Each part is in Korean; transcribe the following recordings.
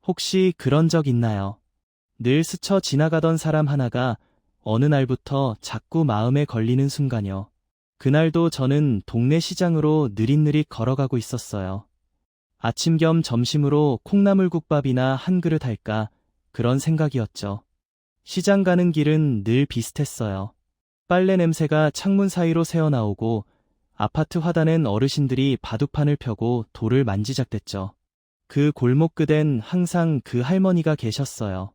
혹시 그런 적 있나요? 늘 스쳐 지나가던 사람 하나가 어느 날부터 자꾸 마음에 걸리는 순간요. 그날도 저는 동네 시장으로 느릿느릿 걸어가고 있었어요. 아침 겸 점심으로 콩나물국밥이나 한 그릇 할까 그런 생각이었죠. 시장 가는 길은 늘 비슷했어요. 빨래 냄새가 창문 사이로 새어나오고 아파트 화단엔 어르신들이 바둑판을 펴고 돌을 만지작댔죠. 그 골목 끝엔 항상 그 할머니가 계셨어요.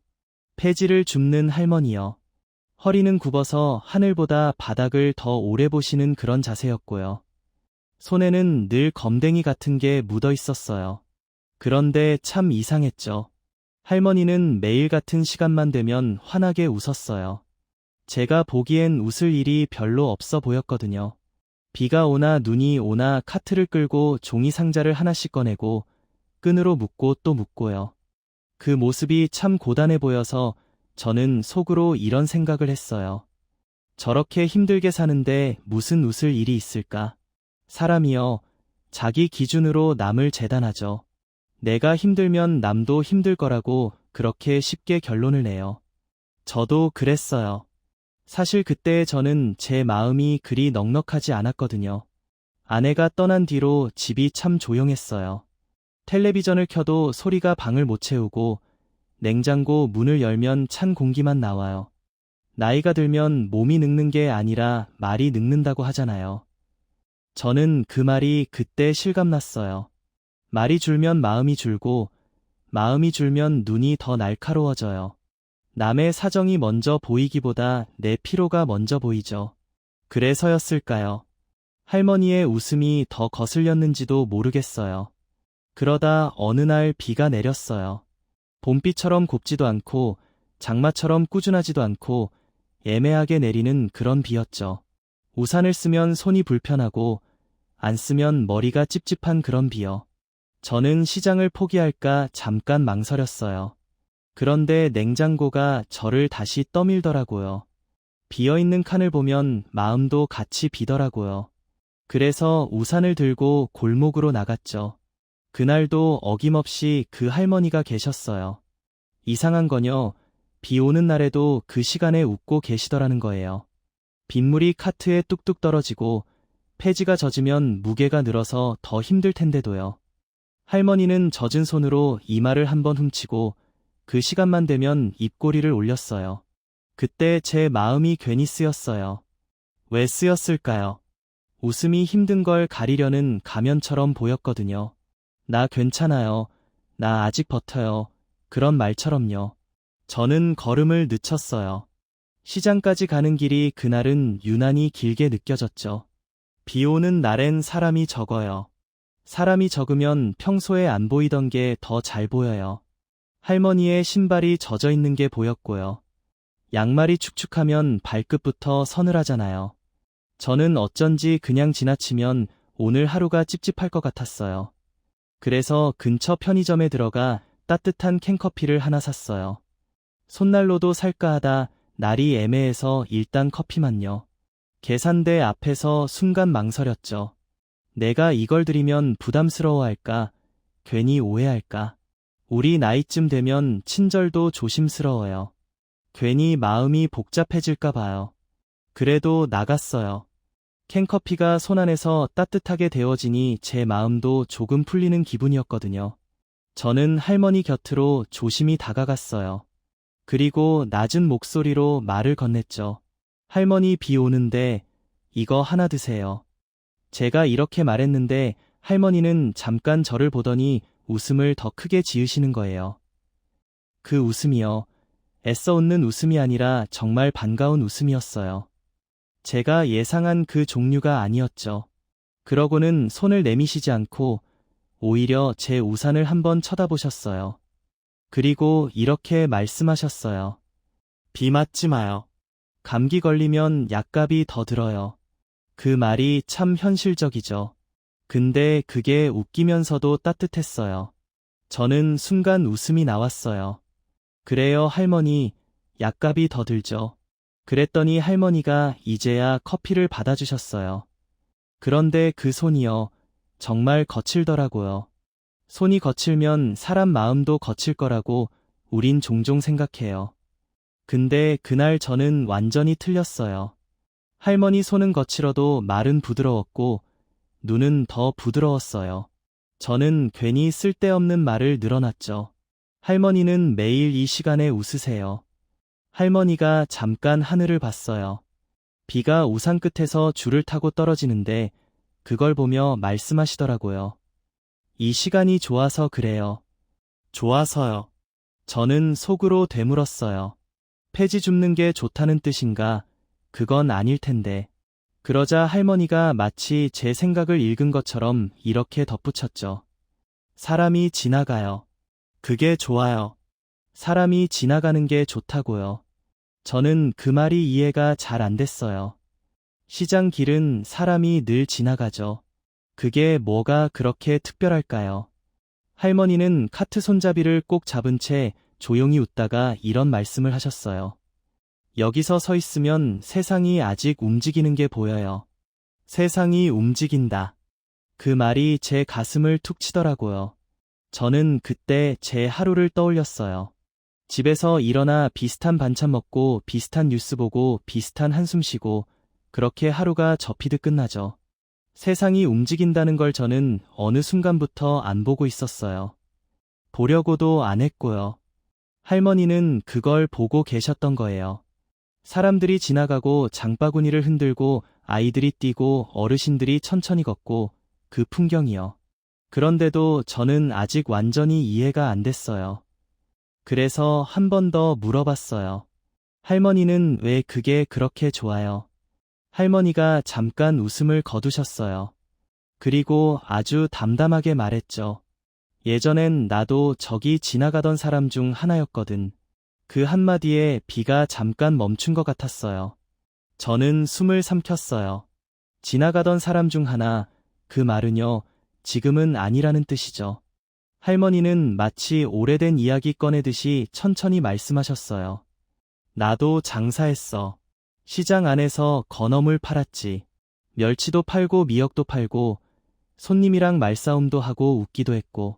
폐지를 줍는 할머니요. 허리는 굽어서 하늘보다 바닥을 더 오래 보시는 그런 자세였고요. 손에는 늘 검댕이 같은 게 묻어 있었어요. 그런데 참 이상했죠. 할머니는 매일 같은 시간만 되면 환하게 웃었어요. 제가 보기엔 웃을 일이 별로 없어 보였거든요. 비가 오나 눈이 오나 카트를 끌고 종이 상자를 하나씩 꺼내고 끈으로 묶고 또 묶고요. 그 모습이 참 고단해 보여서 저는 속으로 이런 생각을 했어요. 저렇게 힘들게 사는데 무슨 웃을 일이 있을까? 사람이요, 자기 기준으로 남을 재단하죠. 내가 힘들면 남도 힘들 거라고 그렇게 쉽게 결론을 내요. 저도 그랬어요. 사실 그때 저는 제 마음이 그리 넉넉하지 않았거든요. 아내가 떠난 뒤로 집이 참 조용했어요. 텔레비전을 켜도 소리가 방을 못 채우고 냉장고 문을 열면 찬 공기만 나와요. 나이가 들면 몸이 늙는 게 아니라 말이 늙는다고 하잖아요. 저는 그 말이 그때 실감났어요. 말이 줄면 마음이 줄고 마음이 줄면 눈이 더 날카로워져요. 남의 사정이 먼저 보이기보다 내 피로가 먼저 보이죠. 그래서였을까요? 할머니의 웃음이 더 거슬렸는지도 모르겠어요. 그러다 어느 날 비가 내렸어요. 봄비처럼 곱지도 않고 장마처럼 꾸준하지도 않고 애매하게 내리는 그런 비였죠. 우산을 쓰면 손이 불편하고 안 쓰면 머리가 찝찝한 그런 비요. 저는 시장을 포기할까 잠깐 망설였어요. 그런데 냉장고가 저를 다시 떠밀더라고요. 비어있는 칸을 보면 마음도 같이 비더라고요. 그래서 우산을 들고 골목으로 나갔죠. 그날도 어김없이 그 할머니가 계셨어요. 이상한 건요, 비 오는 날에도 그 시간에 웃고 계시더라는 거예요. 빗물이 카트에 뚝뚝 떨어지고 폐지가 젖으면 무게가 늘어서 더 힘들 텐데도요. 할머니는 젖은 손으로 이마를 한번 훔치고 그 시간만 되면 입꼬리를 올렸어요. 그때 제 마음이 괜히 쓰였어요. 왜 쓰였을까요? 웃음이 힘든 걸 가리려는 가면처럼 보였거든요. 나 괜찮아요. 나 아직 버텨요. 그런 말처럼요. 저는 걸음을 늦췄어요. 시장까지 가는 길이 그날은 유난히 길게 느껴졌죠. 비 오는 날엔 사람이 적어요. 사람이 적으면 평소에 안 보이던 게 더 잘 보여요. 할머니의 신발이 젖어 있는 게 보였고요. 양말이 축축하면 발끝부터 서늘하잖아요. 저는 어쩐지 그냥 지나치면 오늘 하루가 찝찝할 것 같았어요. 그래서 근처 편의점에 들어가 따뜻한 캔커피를 하나 샀어요. 손난로도 살까 하다 날이 애매해서 일단 커피만요. 계산대 앞에서 순간 망설였죠. 내가 이걸 드리면 부담스러워할까? 괜히 오해할까? 우리 나이쯤 되면 친절도 조심스러워요. 괜히 마음이 복잡해질까 봐요. 그래도 나갔어요. 캔커피가 손안에서 따뜻하게 데워지니 제 마음도 조금 풀리는 기분이었거든요. 저는 할머니 곁으로 조심히 다가갔어요. 그리고 낮은 목소리로 말을 건넸죠. 할머니 비 오는데 이거 하나 드세요. 제가 이렇게 말했는데 할머니는 잠깐 저를 보더니 웃음을 더 크게 지으시는 거예요. 그 웃음이요. 애써 웃는 웃음이 아니라 정말 반가운 웃음이었어요. 제가 예상한 그 종류가 아니었죠. 그러고는 손을 내미시지 않고 오히려 제 우산을 한번 쳐다보셨어요. 그리고 이렇게 말씀하셨어요. 비 맞지 마요. 감기 걸리면 약값이 더 들어요. 그 말이 참 현실적이죠. 근데 그게 웃기면서도 따뜻했어요. 저는 순간 웃음이 나왔어요. 그래요, 할머니, 약값이 더 들죠. 그랬더니 할머니가 이제야 커피를 받아주셨어요. 그런데 그 손이요, 정말 거칠더라고요. 손이 거칠면 사람 마음도 거칠 거라고 우린 종종 생각해요. 근데 그날 저는 완전히 틀렸어요. 할머니 손은 거칠어도 말은 부드러웠고 눈은 더 부드러웠어요. 저는 괜히 쓸데없는 말을 늘어놨죠. 할머니는 매일 이 시간에 웃으세요. 할머니가 잠깐 하늘을 봤어요. 비가 우산 끝에서 줄을 타고 떨어지는데 그걸 보며 말씀하시더라고요. 이 시간이 좋아서 그래요. 좋아서요. 저는 속으로 되물었어요. 폐지 줍는 게 좋다는 뜻인가? 그건 아닐 텐데. 그러자 할머니가 마치 제 생각을 읽은 것처럼 이렇게 덧붙였죠. 사람이 지나가요. 그게 좋아요. 사람이 지나가는 게 좋다고요. 저는 그 말이 이해가 잘 안 됐어요. 시장 길은 사람이 늘 지나가죠. 그게 뭐가 그렇게 특별할까요? 할머니는 카트 손잡이를 꼭 잡은 채 조용히 웃다가 이런 말씀을 하셨어요. 여기서 서 있으면 세상이 아직 움직이는 게 보여요. 세상이 움직인다. 그 말이 제 가슴을 툭 치더라고요. 저는 그때 제 하루를 떠올렸어요. 집에서 일어나 비슷한 반찬 먹고 비슷한 뉴스 보고 비슷한 한숨 쉬고 그렇게 하루가 접히듯 끝나죠. 세상이 움직인다는 걸 저는 어느 순간부터 안 보고 있었어요. 보려고도 안 했고요. 할머니는 그걸 보고 계셨던 거예요. 사람들이 지나가고 장바구니를 흔들고 아이들이 뛰고 어르신들이 천천히 걷고 그 풍경이요. 그런데도 저는 아직 완전히 이해가 안 됐어요. 그래서 한 번 더 물어봤어요. 할머니는 왜 그게 그렇게 좋아요? 할머니가 잠깐 웃음을 거두셨어요. 그리고 아주 담담하게 말했죠. 예전엔 나도 저기 지나가던 사람 중 하나였거든. 그 한마디에 비가 잠깐 멈춘 것 같았어요. 저는 숨을 삼켰어요. 지나가던 사람 중 하나, 그 말은요, 지금은 아니라는 뜻이죠. 할머니는 마치 오래된 이야기 꺼내듯이 천천히 말씀하셨어요. 나도 장사했어. 시장 안에서 건어물 팔았지. 멸치도 팔고 미역도 팔고 손님이랑 말싸움도 하고 웃기도 했고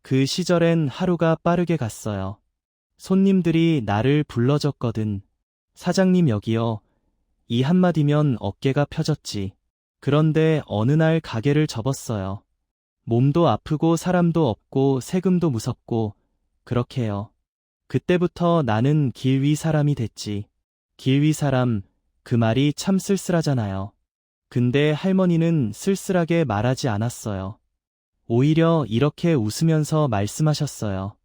그 시절엔 하루가 빠르게 갔어요. 손님들이 나를 불러줬거든. 사장님 여기요. 이 한마디면 어깨가 펴졌지. 그런데 어느 날 가게를 접었어요. 몸도 아프고 사람도 없고 세금도 무섭고 그렇게요. 그때부터 나는 길 위 사람이 됐지. 길 위 사람, 그 말이 참 쓸쓸하잖아요. 근데 할머니는 쓸쓸하게 말하지 않았어요. 오히려 이렇게 웃으면서 말씀하셨어요.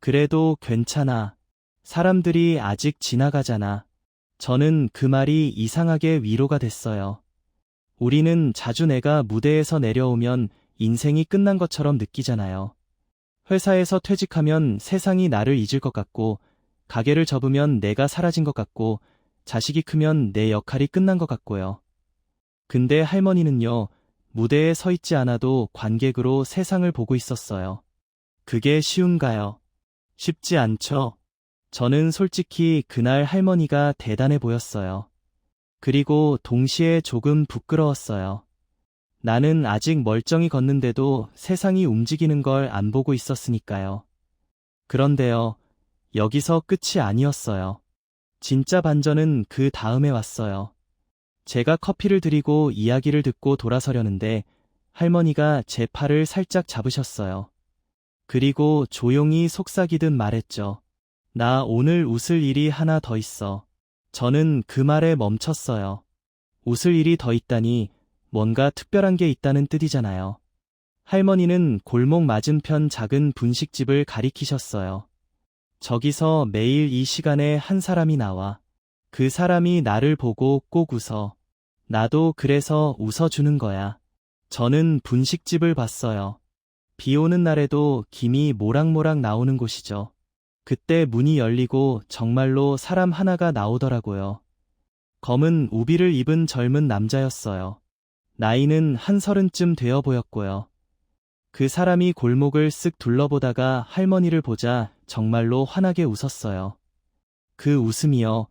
그래도 괜찮아. 사람들이 아직 지나가잖아. 저는 그 말이 이상하게 위로가 됐어요. 우리는 자주 내가 무대에서 내려오면 인생이 끝난 것처럼 느끼잖아요. 회사에서 퇴직하면 세상이 나를 잊을 것 같고, 가게를 접으면 내가 사라진 것 같고, 자식이 크면 내 역할이 끝난 것 같고요. 근데 할머니는요, 무대에 서 있지 않아도 관객으로 세상을 보고 있었어요. 그게 쉬운가요? 쉽지 않죠. 저는 솔직히 그날 할머니가 대단해 보였어요. 그리고 동시에 조금 부끄러웠어요. 나는 아직 멀쩡히 걷는데도 세상이 움직이는 걸 안 보고 있었으니까요. 그런데요, 여기서 끝이 아니었어요. 진짜 반전은 그 다음에 왔어요. 제가 커피를 드리고 이야기를 듣고 돌아서려는데 할머니가 제 팔을 살짝 잡으셨어요. 그리고 조용히 속삭이듯 말했죠. 나 오늘 웃을 일이 하나 더 있어. 저는 그 말에 멈췄어요. 웃을 일이 더 있다니 뭔가 특별한 게 있다는 뜻이잖아요. 할머니는 골목 맞은편 작은 분식집을 가리키셨어요. 저기서 매일 이 시간에 한 사람이 나와. 그 사람이 나를 보고 꼭 웃어. 나도 그래서 웃어주는 거야. 저는 분식집을 봤어요. 비 오는 날에도 김이 모락모락 나오는 곳이죠. 그때 문이 열리고 정말로 사람 하나가 나오더라고요. 검은 우비를 입은 젊은 남자였어요. 나이는 한 30쯤 되어 보였고요. 그 사람이 골목을 쓱 둘러보다가 할머니를 보자 정말로 환하게 웃었어요. 그 웃음이요,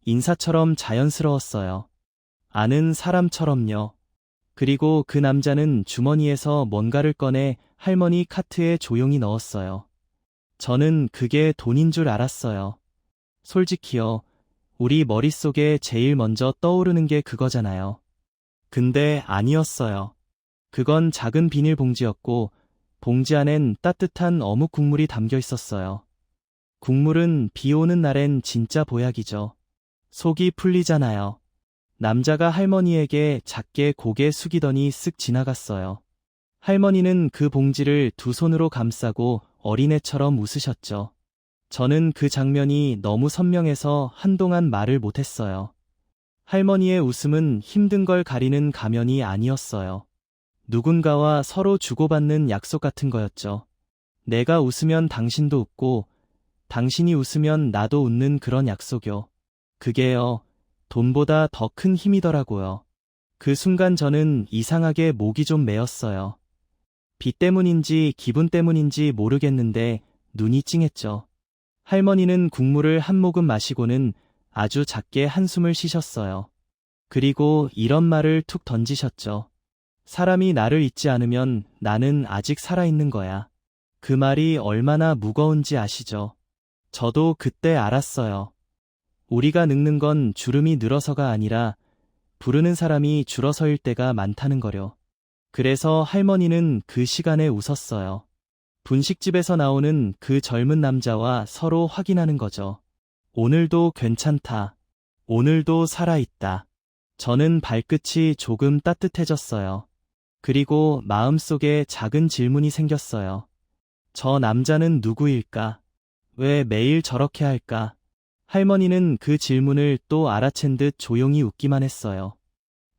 인사처럼 자연스러웠어요. 아는 사람처럼요. 그리고 그 남자는 주머니에서 뭔가를 꺼내 할머니 카트에 조용히 넣었어요. 저는 그게 돈인 줄 알았어요. 솔직히요, 우리 머릿속에 제일 먼저 떠오르는 게 그거잖아요. 근데 아니었어요. 그건 작은 비닐봉지였고, 봉지 안엔 따뜻한 어묵 국물이 담겨 있었어요. 국물은 비 오는 날엔 진짜 보약이죠. 속이 풀리잖아요. 남자가 할머니에게 작게 고개 숙이더니 쓱 지나갔어요. 할머니는 그 봉지를 두 손으로 감싸고 어린애처럼 웃으셨죠. 저는 그 장면이 너무 선명해서 한동안 말을 못했어요. 할머니의 웃음은 힘든 걸 가리는 가면이 아니었어요. 누군가와 서로 주고받는 약속 같은 거였죠. 내가 웃으면 당신도 웃고, 당신이 웃으면 나도 웃는 그런 약속이요. 그게요, 돈보다 더 큰 힘이더라고요. 그 순간 저는 이상하게 목이 좀 메었어요. 비 때문인지 기분 때문인지 모르겠는데 눈이 찡했죠. 할머니는 국물을 한 모금 마시고는 아주 작게 한숨을 쉬셨어요. 그리고 이런 말을 툭 던지셨죠. 사람이 나를 잊지 않으면 나는 아직 살아있는 거야. 그 말이 얼마나 무거운지 아시죠? 저도 그때 알았어요. 우리가 늙는 건 주름이 늘어서가 아니라 부르는 사람이 줄어서일 때가 많다는 거려. 그래서 할머니는 그 시간에 웃었어요. 분식집에서 나오는 그 젊은 남자와 서로 확인하는 거죠. 오늘도 괜찮다. 오늘도 살아있다. 저는 발끝이 조금 따뜻해졌어요. 그리고 마음속에 작은 질문이 생겼어요. 저 남자는 누구일까? 왜 매일 저렇게 할까? 할머니는 그 질문을 또 알아챈 듯 조용히 웃기만 했어요.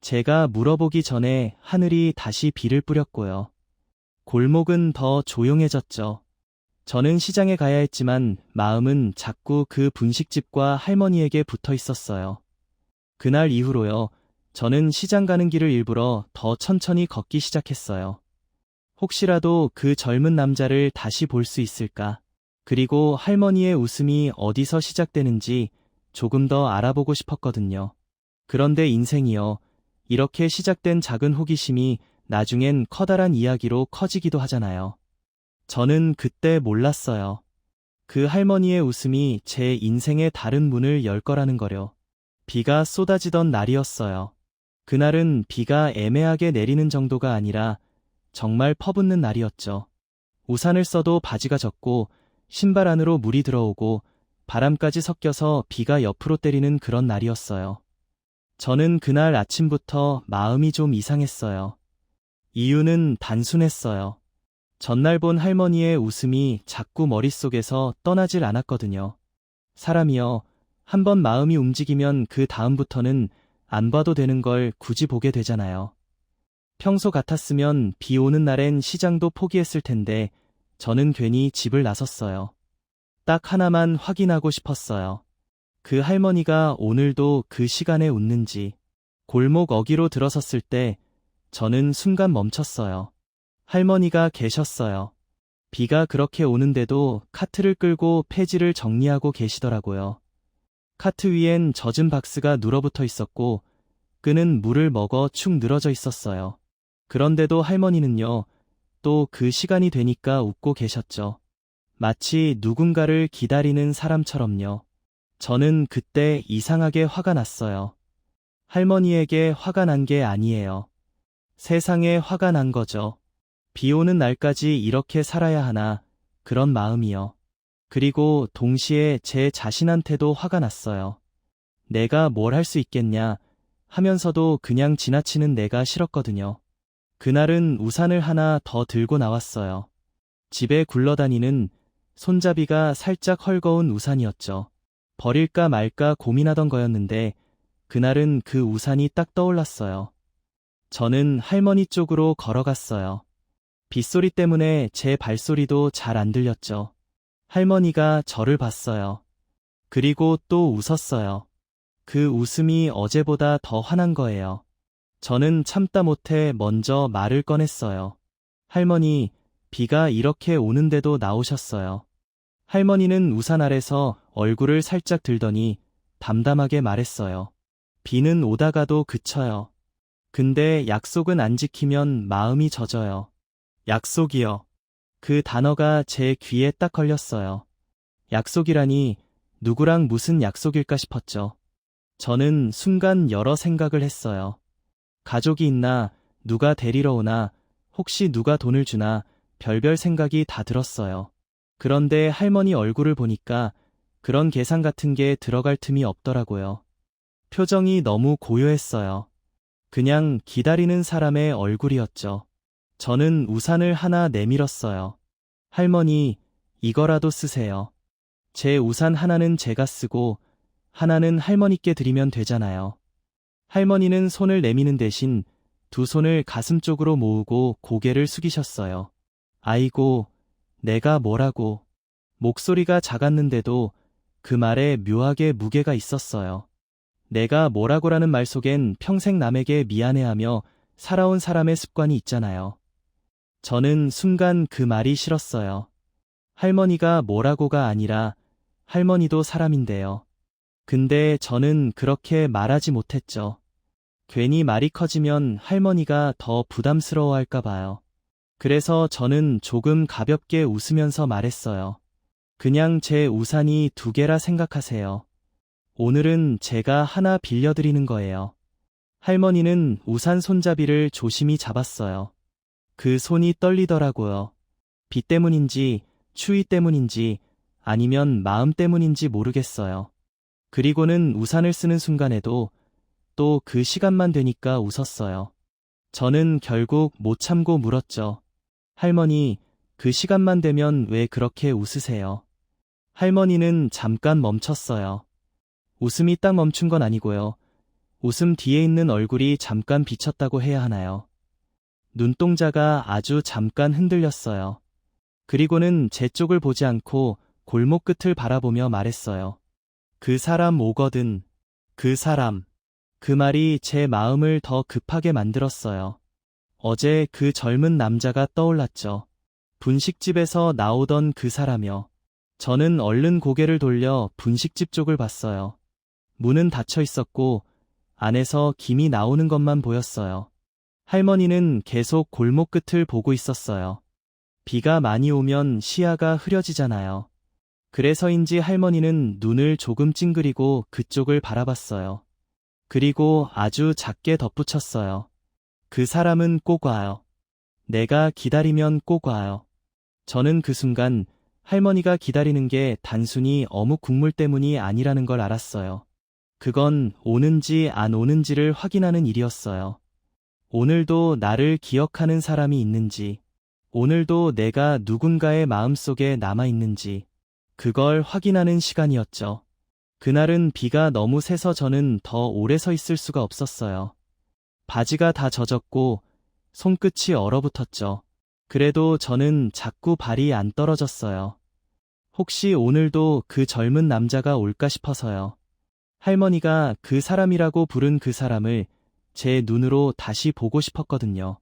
제가 물어보기 전에 하늘이 다시 비를 뿌렸고요. 골목은 더 조용해졌죠. 저는 시장에 가야 했지만 마음은 자꾸 그 분식집과 할머니에게 붙어 있었어요. 그날 이후로요, 저는 시장 가는 길을 일부러 더 천천히 걷기 시작했어요. 혹시라도 그 젊은 남자를 다시 볼 수 있을까? 그리고 할머니의 웃음이 어디서 시작되는지 조금 더 알아보고 싶었거든요. 그런데 인생이요, 이렇게 시작된 작은 호기심이 나중엔 커다란 이야기로 커지기도 하잖아요. 저는 그때 몰랐어요. 그 할머니의 웃음이 제 인생의 다른 문을 열 거라는 거려. 비가 쏟아지던 날이었어요. 그날은 비가 애매하게 내리는 정도가 아니라 정말 퍼붓는 날이었죠. 우산을 써도 바지가 젖고 신발 안으로 물이 들어오고 바람까지 섞여서 비가 옆으로 때리는 그런 날이었어요. 저는 그날 아침부터 마음이 좀 이상했어요. 이유는 단순했어요. 전날 본 할머니의 웃음이 자꾸 머릿속에서 떠나질 않았거든요. 사람이요, 한번 마음이 움직이면 그 다음부터는 안 봐도 되는 걸 굳이 보게 되잖아요. 평소 같았으면 비 오는 날엔 시장도 포기했을 텐데 저는 괜히 집을 나섰어요. 딱 하나만 확인하고 싶었어요. 그 할머니가 오늘도 그 시간에 웃는지. 골목 어귀로 들어섰을 때 저는 순간 멈췄어요. 할머니가 계셨어요. 비가 그렇게 오는데도 카트를 끌고 폐지를 정리하고 계시더라고요. 카트 위엔 젖은 박스가 눌어붙어 있었고 끈은 물을 먹어 축 늘어져 있었어요. 그런데도 할머니는요, 또 그 시간이 되니까 웃고 계셨죠. 마치 누군가를 기다리는 사람처럼요. 저는 그때 이상하게 화가 났어요. 할머니에게 화가 난 게 아니에요. 세상에 화가 난 거죠. 비 오는 날까지 이렇게 살아야 하나, 그런 마음이요. 그리고 동시에 제 자신한테도 화가 났어요. 내가 뭘 할 수 있겠냐 하면서도 그냥 지나치는 내가 싫었거든요. 그날은 우산을 하나 더 들고 나왔어요. 집에 굴러다니는 손잡이가 살짝 헐거운 우산이었죠. 버릴까 말까 고민하던 거였는데 그날은 그 우산이 딱 떠올랐어요. 저는 할머니 쪽으로 걸어갔어요. 빗소리 때문에 제 발소리도 잘 안 들렸죠. 할머니가 저를 봤어요. 그리고 또 웃었어요. 그 웃음이 어제보다 더 환한 거예요. 저는 참다 못해 먼저 말을 꺼냈어요. 할머니, 비가 이렇게 오는데도 나오셨어요. 할머니는 우산 아래서 얼굴을 살짝 들더니 담담하게 말했어요. 비는 오다가도 그쳐요. 근데 약속은 안 지키면 마음이 젖어요. 약속이요. 그 단어가 제 귀에 딱 걸렸어요. 약속이라니 누구랑 무슨 약속일까 싶었죠. 저는 순간 여러 생각을 했어요. 가족이 있나, 누가 데리러 오나, 혹시 누가 돈을 주나, 별별 생각이 다 들었어요. 그런데 할머니 얼굴을 보니까 그런 계산 같은 게 들어갈 틈이 없더라고요. 표정이 너무 고요했어요. 그냥 기다리는 사람의 얼굴이었죠. 저는 우산을 하나 내밀었어요. 할머니, 이거라도 쓰세요. 제 우산 하나는 제가 쓰고 하나는 할머니께 드리면 되잖아요. 할머니는 손을 내미는 대신 두 손을 가슴 쪽으로 모으고 고개를 숙이셨어요. 아이고, 내가 뭐라고. 목소리가 작았는데도 그 말에 묘하게 무게가 있었어요. 내가 뭐라고라는 말 속엔 평생 남에게 미안해하며 살아온 사람의 습관이 있잖아요. 저는 순간 그 말이 싫었어요. 할머니가 뭐라고가 아니라 할머니도 사람인데요. 근데 저는 그렇게 말하지 못했죠. 괜히 말이 커지면 할머니가 더 부담스러워할까 봐요. 그래서 저는 조금 가볍게 웃으면서 말했어요. 그냥 제 우산이 두 개라 생각하세요. 오늘은 제가 하나 빌려드리는 거예요. 할머니는 우산 손잡이를 조심히 잡았어요. 그 손이 떨리더라고요. 비 때문인지, 추위 때문인지, 아니면 마음 때문인지 모르겠어요. 그리고는 우산을 쓰는 순간에도 또 그 시간만 되니까 웃었어요. 저는 결국 못 참고 물었죠. 할머니, 그 시간만 되면 왜 그렇게 웃으세요? 할머니는 잠깐 멈췄어요. 웃음이 딱 멈춘 건 아니고요. 웃음 뒤에 있는 얼굴이 잠깐 비쳤다고 해야 하나요? 눈동자가 아주 잠깐 흔들렸어요. 그리고는 제 쪽을 보지 않고 골목 끝을 바라보며 말했어요. 그 사람 오거든. 그 사람. 그 말이 제 마음을 더 급하게 만들었어요. 어제 그 젊은 남자가 떠올랐죠. 분식집에서 나오던 그 사람이요. 저는 얼른 고개를 돌려 분식집 쪽을 봤어요. 문은 닫혀 있었고 안에서 김이 나오는 것만 보였어요. 할머니는 계속 골목 끝을 보고 있었어요. 비가 많이 오면 시야가 흐려지잖아요. 그래서인지 할머니는 눈을 조금 찡그리고 그쪽을 바라봤어요. 그리고 아주 작게 덧붙였어요. 그 사람은 꼭 와요. 내가 기다리면 꼭 와요. 저는 그 순간 할머니가 기다리는 게 단순히 어묵 국물 때문이 아니라는 걸 알았어요. 그건 오는지 안 오는지를 확인하는 일이었어요. 오늘도 나를 기억하는 사람이 있는지, 오늘도 내가 누군가의 마음속에 남아있는지, 그걸 확인하는 시간이었죠. 그날은 비가 너무 세서 저는 더 오래 서 있을 수가 없었어요. 바지가 다 젖었고 손끝이 얼어붙었죠. 그래도 저는 자꾸 발이 안 떨어졌어요. 혹시 오늘도 그 젊은 남자가 올까 싶어서요. 할머니가 그 사람이라고 부른 그 사람을 제 눈으로 다시 보고 싶었거든요.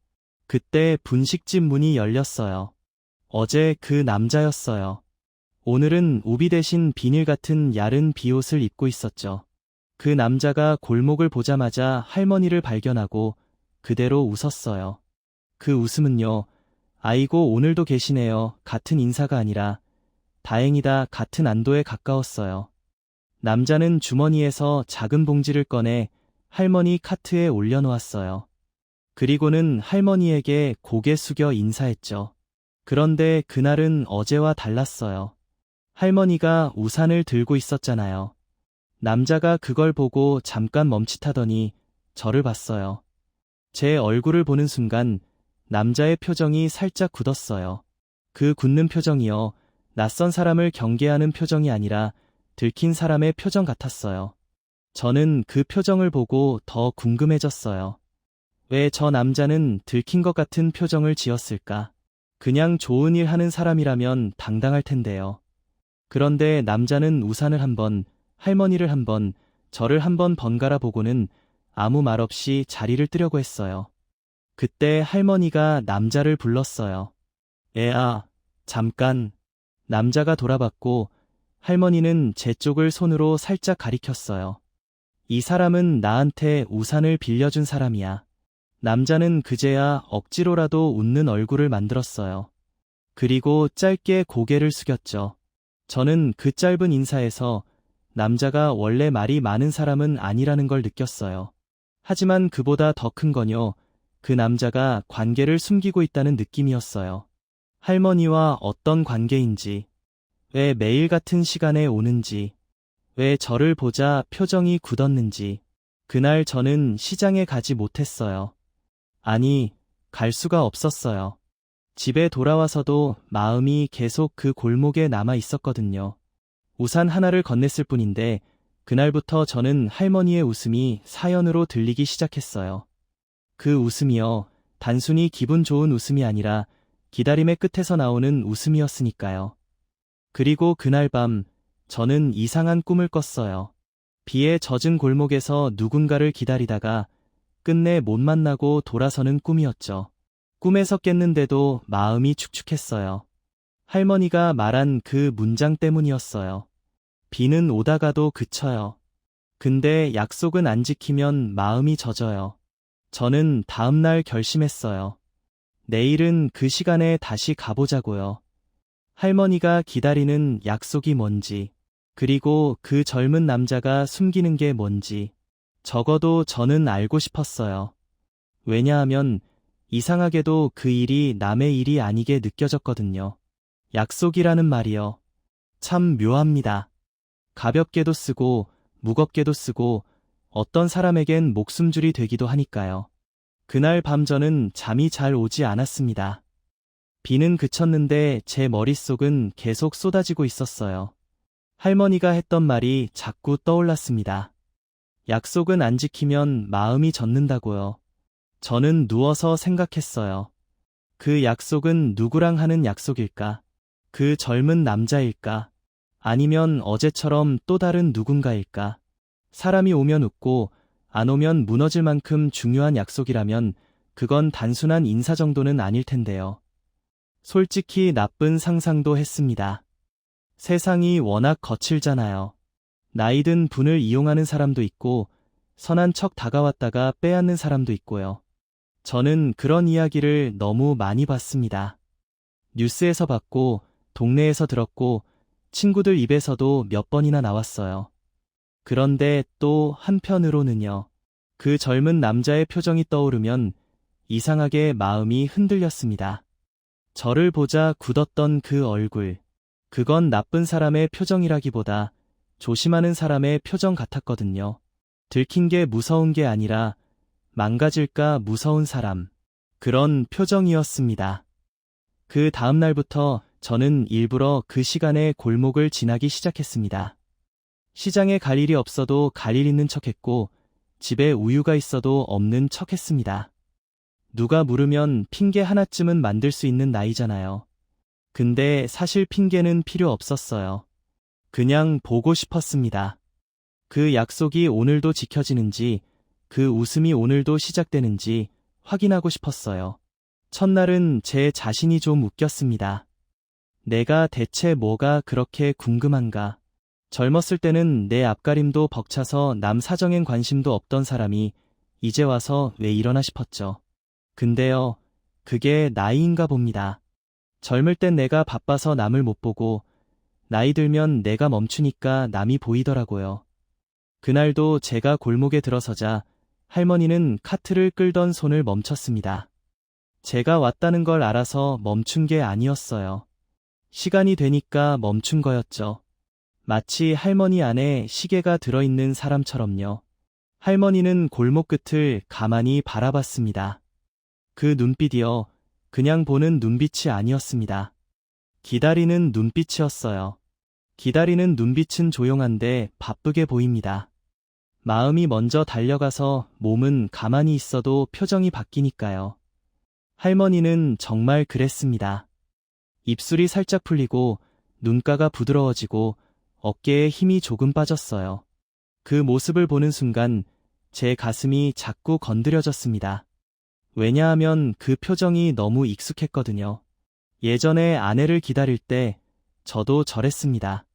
그때 분식집 문이 열렸어요. 어제 그 남자였어요. 오늘은 우비 대신 비닐 같은 야른 비옷을 입고 있었죠. 그 남자가 골목을 보자마자 할머니를 발견하고 그대로 웃었어요. 그 웃음은요, 아이고 오늘도 계시네요. 같은 인사가 아니라 다행이다 같은 안도에 가까웠어요. 남자는 주머니에서 작은 봉지를 꺼내 할머니 카트에 올려놓았어요. 그리고는 할머니에게 고개 숙여 인사했죠. 그런데 그날은 어제와 달랐어요. 할머니가 우산을 들고 있었잖아요. 남자가 그걸 보고 잠깐 멈칫하더니 저를 봤어요. 제 얼굴을 보는 순간 남자의 표정이 살짝 굳었어요. 그 굳는 표정이요. 낯선 사람을 경계하는 표정이 아니라 들킨 사람의 표정 같았어요. 저는 그 표정을 보고 더 궁금해졌어요. 왜 저 남자는 들킨 것 같은 표정을 지었을까? 그냥 좋은 일 하는 사람이라면 당당할 텐데요. 그런데 남자는 우산을 한 번, 할머니를 한 번, 저를 한 번 번갈아 보고는 아무 말 없이 자리를 뜨려고 했어요. 그때 할머니가 남자를 불렀어요. 애아, 잠깐. 남자가 돌아봤고 할머니는 제 쪽을 손으로 살짝 가리켰어요. 이 사람은 나한테 우산을 빌려준 사람이야. 남자는 그제야 억지로라도 웃는 얼굴을 만들었어요. 그리고 짧게 고개를 숙였죠. 저는 그 짧은 인사에서 남자가 원래 말이 많은 사람은 아니라는 걸 느꼈어요. 하지만 그보다 더 큰 건요, 그 남자가 관계를 숨기고 있다는 느낌이었어요. 할머니와 어떤 관계인지, 왜 매일 같은 시간에 오는지, 왜 저를 보자 표정이 굳었는지. 그날 저는 시장에 가지 못했어요. 아니, 갈 수가 없었어요. 집에 돌아와서도 마음이 계속 그 골목에 남아 있었거든요. 우산 하나를 건넸을 뿐인데 그날부터 저는 할머니의 웃음이 사연으로 들리기 시작했어요. 그 웃음이요, 단순히 기분 좋은 웃음이 아니라 기다림의 끝에서 나오는 웃음이었으니까요. 그리고 그날 밤 저는 이상한 꿈을 꿨어요. 비에 젖은 골목에서 누군가를 기다리다가 끝내 못 만나고 돌아서는 꿈이었죠. 꿈에서 깼는데도 마음이 축축했어요. 할머니가 말한 그 문장 때문이었어요. 비는 오다가도 그쳐요. 근데 약속은 안 지키면 마음이 젖어요. 저는 다음날 결심했어요. 내일은 그 시간에 다시 가보자고요. 할머니가 기다리는 약속이 뭔지, 그리고 그 젊은 남자가 숨기는 게 뭔지, 적어도 저는 알고 싶었어요. 왜냐하면 이상하게도 그 일이 남의 일이 아니게 느껴졌거든요. 약속이라는 말이요. 참 묘합니다. 가볍게도 쓰고 무겁게도 쓰고 어떤 사람에겐 목숨줄이 되기도 하니까요. 그날 밤 저는 잠이 잘 오지 않았습니다. 비는 그쳤는데 제 머릿속은 계속 쏟아지고 있었어요. 할머니가 했던 말이 자꾸 떠올랐습니다. 약속은 안 지키면 마음이 젖는다고요. 저는 누워서 생각했어요. 그 약속은 누구랑 하는 약속일까? 그 젊은 남자일까? 아니면 어제처럼 또 다른 누군가일까? 사람이 오면 웃고 안 오면 무너질 만큼 중요한 약속이라면 그건 단순한 인사 정도는 아닐 텐데요. 솔직히 나쁜 상상도 했습니다. 세상이 워낙 거칠잖아요. 나이든 분을 이용하는 사람도 있고 선한 척 다가왔다가 빼앗는 사람도 있고요. 저는 그런 이야기를 너무 많이 봤습니다. 뉴스에서 봤고 동네에서 들었고 친구들 입에서도 몇 번이나 나왔어요. 그런데 또 한편으로는요. 그 젊은 남자의 표정이 떠오르면 이상하게 마음이 흔들렸습니다. 저를 보자 굳었던 그 얼굴. 그건 나쁜 사람의 표정이라기보다 조심하는 사람의 표정 같았거든요. 들킨 게 무서운 게 아니라 망가질까 무서운 사람. 그런 표정이었습니다. 그 다음 날부터 저는 일부러 그 시간에 골목을 지나기 시작했습니다. 시장에 갈 일이 없어도 갈 일 있는 척했고 집에 우유가 있어도 없는 척했습니다. 누가 물으면 핑계 하나쯤은 만들 수 있는 나이잖아요. 근데 사실 핑계는 필요 없었어요. 그냥 보고 싶었습니다. 그 약속이 오늘도 지켜지는지, 그 웃음이 오늘도 시작되는지 확인하고 싶었어요. 첫날은 제 자신이 좀 웃겼습니다. 내가 대체 뭐가 그렇게 궁금한가? 젊었을 때는 내 앞가림도 벅차서 남 사정엔 관심도 없던 사람이 이제 와서 왜 이러나 싶었죠. 근데요, 그게 나이인가 봅니다. 젊을 땐 내가 바빠서 남을 못 보고 나이 들면 내가 멈추니까 남이 보이더라고요. 그날도 제가 골목에 들어서자 할머니는 카트를 끌던 손을 멈췄습니다. 제가 왔다는 걸 알아서 멈춘 게 아니었어요. 시간이 되니까 멈춘 거였죠. 마치 할머니 안에 시계가 들어있는 사람처럼요. 할머니는 골목 끝을 가만히 바라봤습니다. 그 눈빛이요, 그냥 보는 눈빛이 아니었습니다. 기다리는 눈빛이었어요. 기다리는 눈빛은 조용한데 바쁘게 보입니다. 마음이 먼저 달려가서 몸은 가만히 있어도 표정이 바뀌니까요. 할머니는 정말 그랬습니다. 입술이 살짝 풀리고 눈가가 부드러워지고 어깨에 힘이 조금 빠졌어요. 그 모습을 보는 순간 제 가슴이 자꾸 건드려졌습니다. 왜냐하면 그 표정이 너무 익숙했거든요. 예전에 아내를 기다릴 때 저도 저랬습니다.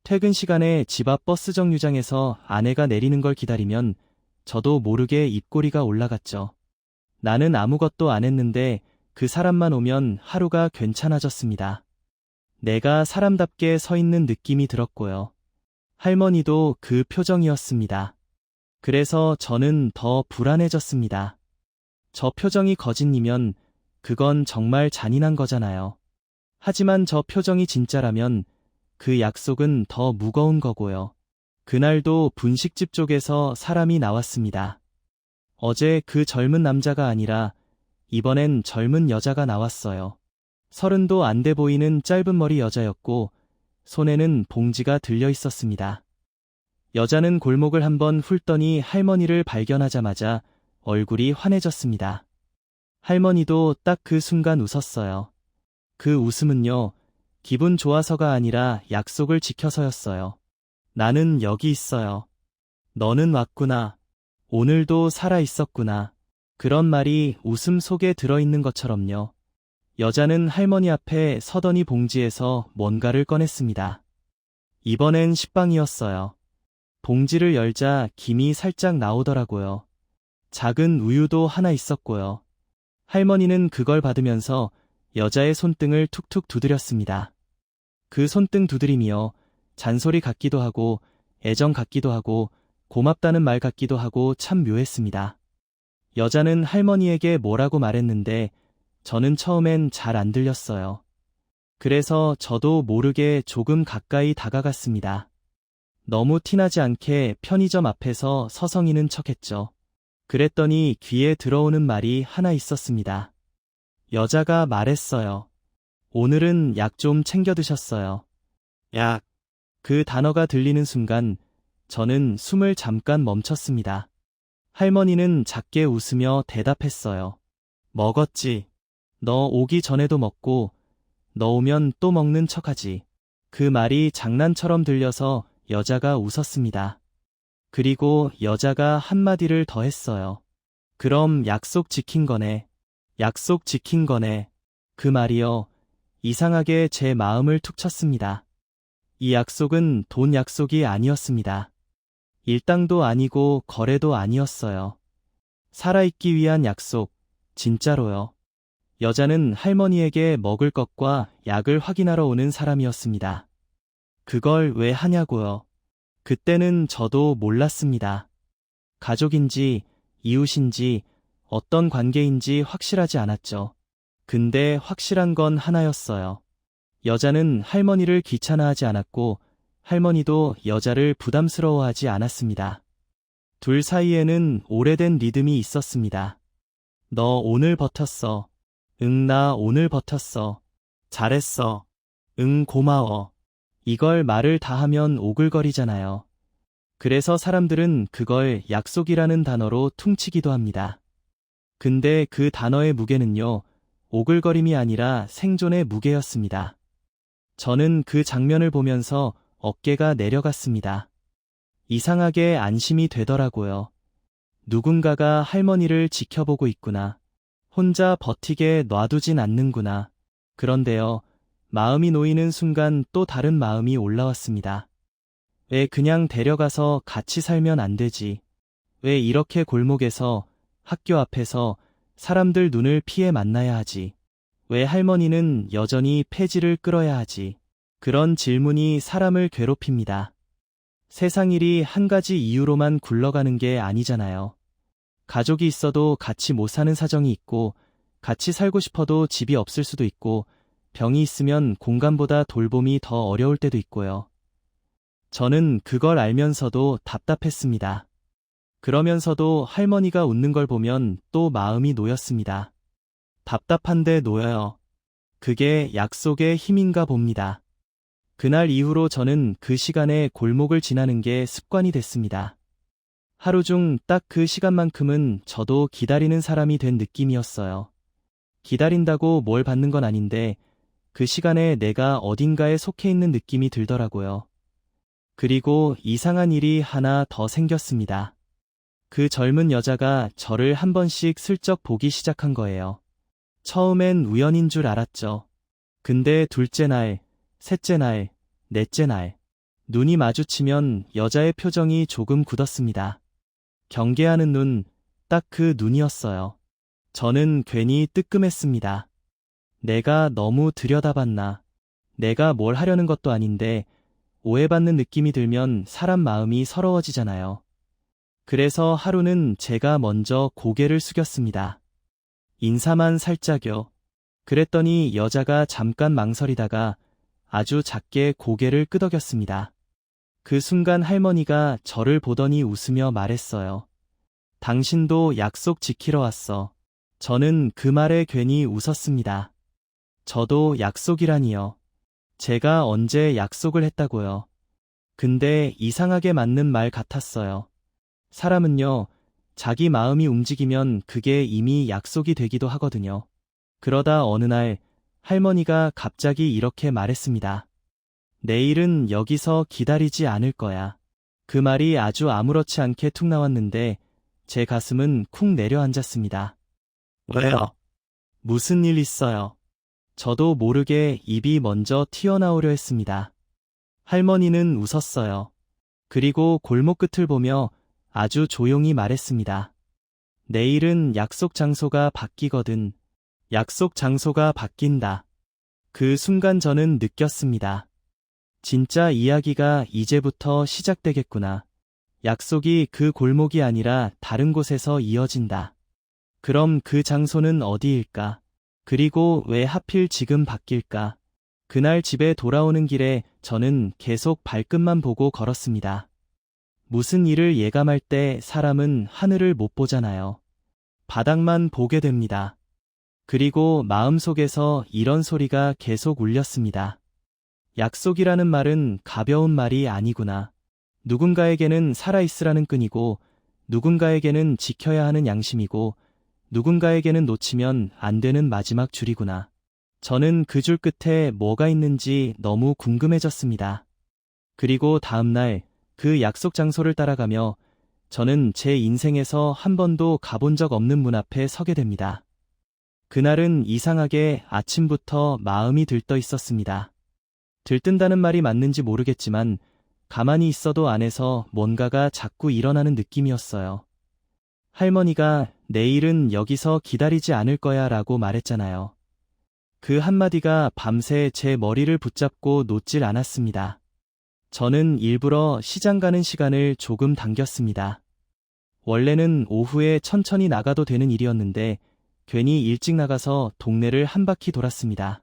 퇴근 시간에 집 앞 버스 정류장에서 아내가 내리는 걸 기다리면 저도 모르게 입꼬리가 올라갔죠. 나는 아무것도 안 했는데 그 사람만 오면 하루가 괜찮아졌습니다. 내가 사람답게 서 있는 느낌이 들었고요. 할머니도 그 표정이었습니다. 그래서 저는 더 불안해졌습니다. 저 표정이 거짓이면 그건 정말 잔인한 거잖아요. 하지만 저 표정이 진짜라면 그 약속은 더 무거운 거고요. 그날도 분식집 쪽에서 사람이 나왔습니다. 어제 그 젊은 남자가 아니라 이번엔 젊은 여자가 나왔어요. 30도 안 돼 보이는 짧은 머리 여자였고 손에는 봉지가 들려 있었습니다. 여자는 골목을 한번 훑더니 할머니를 발견하자마자 얼굴이 환해졌습니다. 할머니도 딱 그 순간 웃었어요. 그 웃음은요, 기분 좋아서가 아니라 약속을 지켜서였어요. 나는 여기 있어요. 너는 왔구나. 오늘도 살아 있었구나. 그런 말이 웃음 속에 들어있는 것처럼요. 여자는 할머니 앞에 서더니 봉지에서 뭔가를 꺼냈습니다. 이번엔 식빵이었어요. 봉지를 열자 김이 살짝 나오더라고요. 작은 우유도 하나 있었고요. 할머니는 그걸 받으면서 여자의 손등을 툭툭 두드렸습니다. 그 손등 두드림이요. 잔소리 같기도 하고 애정 같기도 하고 고맙다는 말 같기도 하고 참 묘했습니다. 여자는 할머니에게 뭐라고 말했는데 저는 처음엔 잘 안 들렸어요. 그래서 저도 모르게 조금 가까이 다가갔습니다. 너무 티나지 않게 편의점 앞에서 서성이는 척했죠. 그랬더니 귀에 들어오는 말이 하나 있었습니다. 여자가 말했어요. 오늘은 약 좀 챙겨 드셨어요. 약. 그 단어가 들리는 순간 저는 숨을 잠깐 멈췄습니다. 할머니는 작게 웃으며 대답했어요. 먹었지. 너 오기 전에도 먹고 너 오면 또 먹는 척하지. 그 말이 장난처럼 들려서 여자가 웃었습니다. 그리고 여자가 한마디를 더 했어요. 그럼 약속 지킨 거네. 약속 지킨 거네. 그 말이요. 이상하게 제 마음을 툭 쳤습니다. 이 약속은 돈 약속이 아니었습니다. 일당도 아니고 거래도 아니었어요. 살아있기 위한 약속, 진짜로요. 여자는 할머니에게 먹을 것과 약을 확인하러 오는 사람이었습니다. 그걸 왜 하냐고요. 그때는 저도 몰랐습니다. 가족인지 이웃인지 어떤 관계인지 확실하지 않았죠. 근데 확실한 건 하나였어요. 여자는 할머니를 귀찮아하지 않았고 할머니도 여자를 부담스러워하지 않았습니다. 둘 사이에는 오래된 리듬이 있었습니다. 너 오늘 버텼어. 응, 나 오늘 버텼어. 잘했어. 응, 고마워. 이걸 말을 다 하면 오글거리잖아요. 그래서 사람들은 그걸 약속이라는 단어로 퉁치기도 합니다. 근데 그 단어의 무게는요, 오글거림이 아니라 생존의 무게였습니다. 저는 그 장면을 보면서 어깨가 내려갔습니다. 이상하게 안심이 되더라고요. 누군가가 할머니를 지켜보고 있구나. 혼자 버티게 놔두진 않는구나. 그런데요, 마음이 놓이는 순간 또 다른 마음이 올라왔습니다. 왜 그냥 데려가서 같이 살면 안 되지? 왜 이렇게 골목에서, 학교 앞에서 사람들 눈을 피해 만나야 하지? 왜 할머니는 여전히 폐지를 끌어야 하지? 그런 질문이 사람을 괴롭힙니다. 세상 일이 한 가지 이유로만 굴러가는 게 아니잖아요. 가족이 있어도 같이 못 사는 사정이 있고, 같이 살고 싶어도 집이 없을 수도 있고, 병이 있으면 공간보다 돌봄이 더 어려울 때도 있고요. 저는 그걸 알면서도 답답했습니다. 그러면서도 할머니가 웃는 걸 보면 또 마음이 놓였습니다. 답답한데 놓여요. 그게 약속의 힘인가 봅니다. 그날 이후로 저는 그 시간에 골목을 지나는 게 습관이 됐습니다. 하루 중 딱 그 시간만큼은 저도 기다리는 사람이 된 느낌이었어요. 기다린다고 뭘 받는 건 아닌데 그 시간에 내가 어딘가에 속해 있는 느낌이 들더라고요. 그리고 이상한 일이 하나 더 생겼습니다. 그 젊은 여자가 저를 한 번씩 슬쩍 보기 시작한 거예요. 처음엔 우연인 줄 알았죠. 근데 둘째 날, 셋째 날, 넷째 날, 눈이 마주치면 여자의 표정이 조금 굳었습니다. 경계하는 눈, 딱 그 눈이었어요. 저는 괜히 뜨끔했습니다. 내가 너무 들여다봤나. 내가 뭘 하려는 것도 아닌데 오해받는 느낌이 들면 사람 마음이 서러워지잖아요. 그래서 하루는 제가 먼저 고개를 숙였습니다. 인사만 살짝요. 그랬더니 여자가 잠깐 망설이다가 아주 작게 고개를 끄덕였습니다. 그 순간 할머니가 저를 보더니 웃으며 말했어요. 당신도 약속 지키러 왔어. 저는 그 말에 괜히 웃었습니다. 저도 약속이라니요. 제가 언제 약속을 했다고요. 근데 이상하게 맞는 말 같았어요. 사람은요, 자기 마음이 움직이면 그게 이미 약속이 되기도 하거든요. 그러다 어느 날 할머니가 갑자기 이렇게 말했습니다. 내일은 여기서 기다리지 않을 거야. 그 말이 아주 아무렇지 않게 툭 나왔는데 제 가슴은 쿵 내려앉았습니다. 왜요? 무슨 일 있어요? 저도 모르게 입이 먼저 튀어나오려 했습니다. 할머니는 웃었어요. 그리고 골목 끝을 보며 아주 조용히 말했습니다. 내일은 약속 장소가 바뀌거든. 약속 장소가 바뀐다. 그 순간 저는 느꼈습니다. 진짜 이야기가 이제부터 시작되겠구나. 약속이 그 골목이 아니라 다른 곳에서 이어진다. 그럼 그 장소는 어디일까? 그리고 왜 하필 지금 바뀔까? 그날 집에 돌아오는 길에 저는 계속 발끝만 보고 걸었습니다. 무슨 일을 예감할 때 사람은 하늘을 못 보잖아요. 바닥만 보게 됩니다. 그리고 마음속에서 이런 소리가 계속 울렸습니다. 약속이라는 말은 가벼운 말이 아니구나. 누군가에게는 살아있으라는 끈이고, 누군가에게는 지켜야 하는 양심이고, 누군가에게는 놓치면 안 되는 마지막 줄이구나. 저는 그 줄 끝에 뭐가 있는지 너무 궁금해졌습니다. 그리고 다음날 그 약속 장소를 따라가며 저는 제 인생에서 한 번도 가본 적 없는 문 앞에 서게 됩니다. 그날은 이상하게 아침부터 마음이 들떠 있었습니다. 들뜬다는 말이 맞는지 모르겠지만 가만히 있어도 안에서 뭔가가 자꾸 일어나는 느낌이었어요. 할머니가 내일은 여기서 기다리지 않을 거야 라고 말했잖아요. 그 한마디가 밤새 제 머리를 붙잡고 놓질 않았습니다. 저는 일부러 시장 가는 시간을 조금 당겼습니다. 원래는 오후에 천천히 나가도 되는 일이었는데 괜히 일찍 나가서 동네를 한 바퀴 돌았습니다.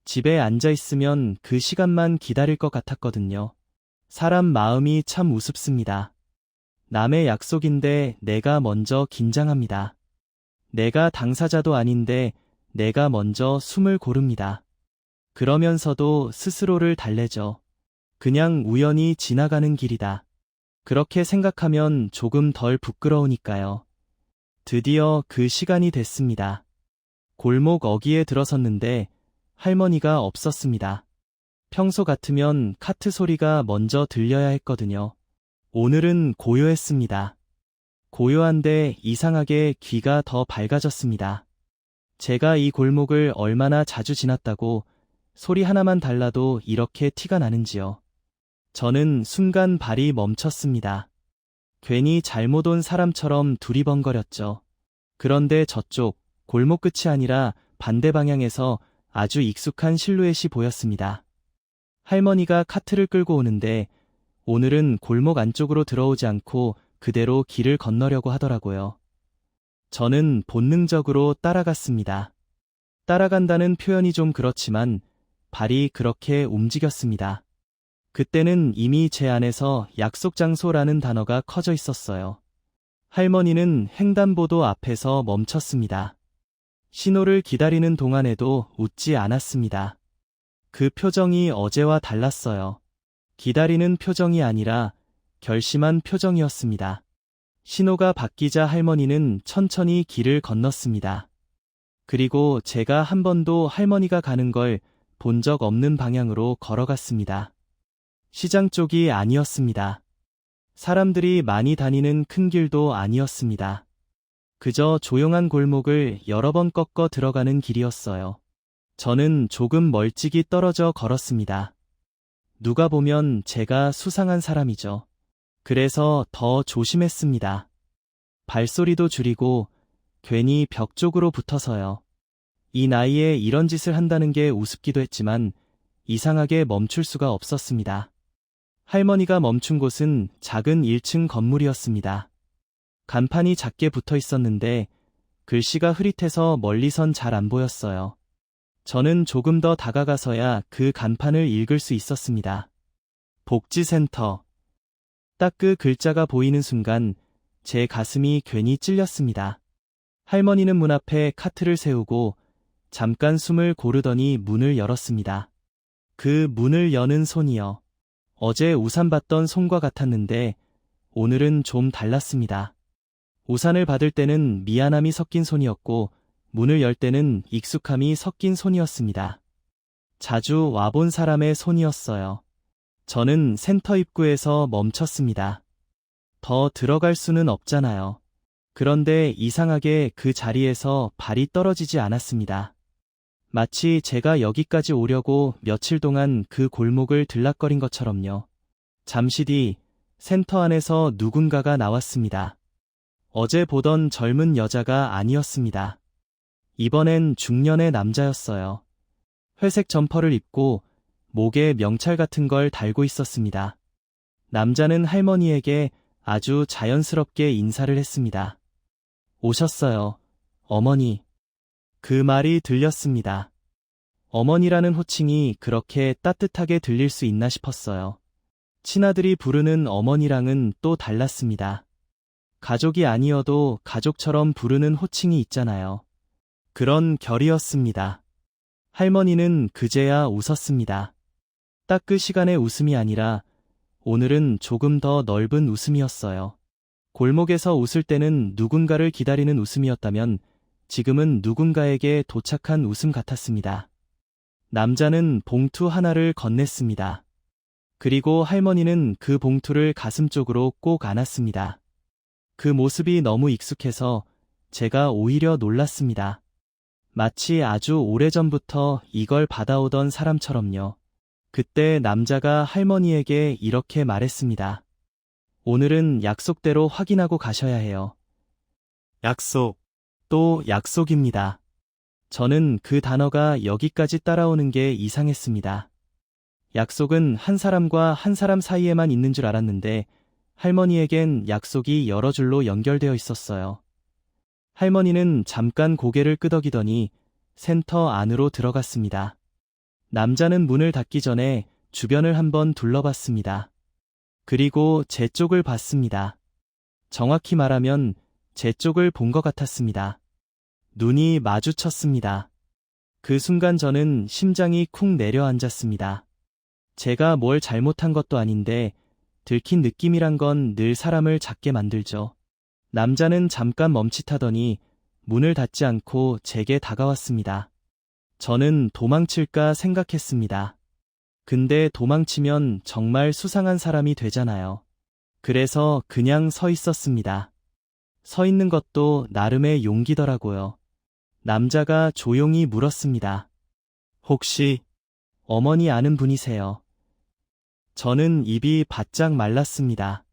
집에 앉아 있으면 그 시간만 기다릴 것 같았거든요. 사람 마음이 참 우습습니다. 남의 약속인데 내가 먼저 긴장합니다. 내가 당사자도 아닌데 내가 먼저 숨을 고릅니다. 그러면서도 스스로를 달래죠. 그냥 우연히 지나가는 길이다. 그렇게 생각하면 조금 덜 부끄러우니까요. 드디어 그 시간이 됐습니다. 골목 어귀에 들어섰는데 할머니가 없었습니다. 평소 같으면 카트 소리가 먼저 들려야 했거든요. 오늘은 고요했습니다. 고요한데 이상하게 귀가 더 밝아졌습니다. 제가 이 골목을 얼마나 자주 지났다고 소리 하나만 달라도 이렇게 티가 나는지요. 저는 순간 발이 멈췄습니다. 괜히 잘못 온 사람처럼 두리번거렸죠. 그런데 저쪽 골목 끝이 아니라 반대 방향에서 아주 익숙한 실루엣이 보였습니다. 할머니가 카트를 끌고 오는데 오늘은 골목 안쪽으로 들어오지 않고 그대로 길을 건너려고 하더라고요. 저는 본능적으로 따라갔습니다. 따라간다는 표현이 좀 그렇지만 발이 그렇게 움직였습니다. 그때는 이미 제 안에서 약속 장소라는 단어가 커져 있었어요. 할머니는 횡단보도 앞에서 멈췄습니다. 신호를 기다리는 동안에도 웃지 않았습니다. 그 표정이 어제와 달랐어요. 기다리는 표정이 아니라 결심한 표정이었습니다. 신호가 바뀌자 할머니는 천천히 길을 건넜습니다. 그리고 제가 한 번도 할머니가 가는 걸 본 적 없는 방향으로 걸어갔습니다. 시장 쪽이 아니었습니다. 사람들이 많이 다니는 큰 길도 아니었습니다. 그저 조용한 골목을 여러 번 꺾어 들어가는 길이었어요. 저는 조금 멀찍이 떨어져 걸었습니다. 누가 보면 제가 수상한 사람이죠. 그래서 더 조심했습니다. 발소리도 줄이고 괜히 벽 쪽으로 붙어서요. 이 나이에 이런 짓을 한다는 게 우습기도 했지만 이상하게 멈출 수가 없었습니다. 할머니가 멈춘 곳은 작은 1층 건물이었습니다. 간판이 작게 붙어 있었는데 글씨가 흐릿해서 멀리선 잘 안 보였어요. 저는 조금 더 다가가서야 그 간판을 읽을 수 있었습니다. 복지센터. 딱 그 글자가 보이는 순간 제 가슴이 괜히 찔렸습니다. 할머니는 문 앞에 카트를 세우고 잠깐 숨을 고르더니 문을 열었습니다. 그 문을 여는 손이요. 어제 우산 받던 손과 같았는데 오늘은 좀 달랐습니다. 우산을 받을 때는 미안함이 섞인 손이었고 문을 열 때는 익숙함이 섞인 손이었습니다. 자주 와본 사람의 손이었어요. 저는 센터 입구에서 멈췄습니다. 더 들어갈 수는 없잖아요. 그런데 이상하게 그 자리에서 발이 떨어지지 않았습니다. 마치 제가 여기까지 오려고 며칠 동안 그 골목을 들락거린 것처럼요. 잠시 뒤 센터 안에서 누군가가 나왔습니다. 어제 보던 젊은 여자가 아니었습니다. 이번엔 중년의 남자였어요. 회색 점퍼를 입고 목에 명찰 같은 걸 달고 있었습니다. 남자는 할머니에게 아주 자연스럽게 인사를 했습니다. 오셨어요, 어머니. 그 말이 들렸습니다. 어머니라는 호칭이 그렇게 따뜻하게 들릴 수 있나 싶었어요. 친아들이 부르는 어머니랑은 또 달랐습니다. 가족이 아니어도 가족처럼 부르는 호칭이 있잖아요. 그런 결이었습니다. 할머니는 그제야 웃었습니다. 딱 그 시간의 웃음이 아니라 오늘은 조금 더 넓은 웃음이었어요. 골목에서 웃을 때는 누군가를 기다리는 웃음이었다면 지금은 누군가에게 도착한 웃음 같았습니다. 남자는 봉투 하나를 건넸습니다. 그리고 할머니는 그 봉투를 가슴 쪽으로 꼭 안았습니다. 그 모습이 너무 익숙해서 제가 오히려 놀랐습니다. 마치 아주 오래전부터 이걸 받아오던 사람처럼요. 그때 남자가 할머니에게 이렇게 말했습니다. 오늘은 약속대로 확인하고 가셔야 해요. 약속. 또 약속입니다. 저는 그 단어가 여기까지 따라오는 게 이상했습니다. 약속은 한 사람과 한 사람 사이에만 있는 줄 알았는데 할머니에겐 약속이 여러 줄로 연결되어 있었어요. 할머니는 잠깐 고개를 끄덕이더니 센터 안으로 들어갔습니다. 남자는 문을 닫기 전에 주변을 한번 둘러봤습니다. 그리고 제 쪽을 봤습니다. 정확히 말하면 제 쪽을 본 것 같았습니다. 눈이 마주쳤습니다. 그 순간 저는 심장이 쿵 내려앉았습니다. 제가 뭘 잘못한 것도 아닌데 들킨 느낌이란 건 늘 사람을 작게 만들죠. 남자는 잠깐 멈칫하더니 문을 닫지 않고 제게 다가왔습니다. 저는 도망칠까 생각했습니다. 근데 도망치면 정말 수상한 사람이 되잖아요. 그래서 그냥 서 있었습니다. 서 있는 것도 나름의 용기더라고요. 남자가 조용히 물었습니다. 혹시 어머니 아는 분이세요? 저는 입이 바짝 말랐습니다.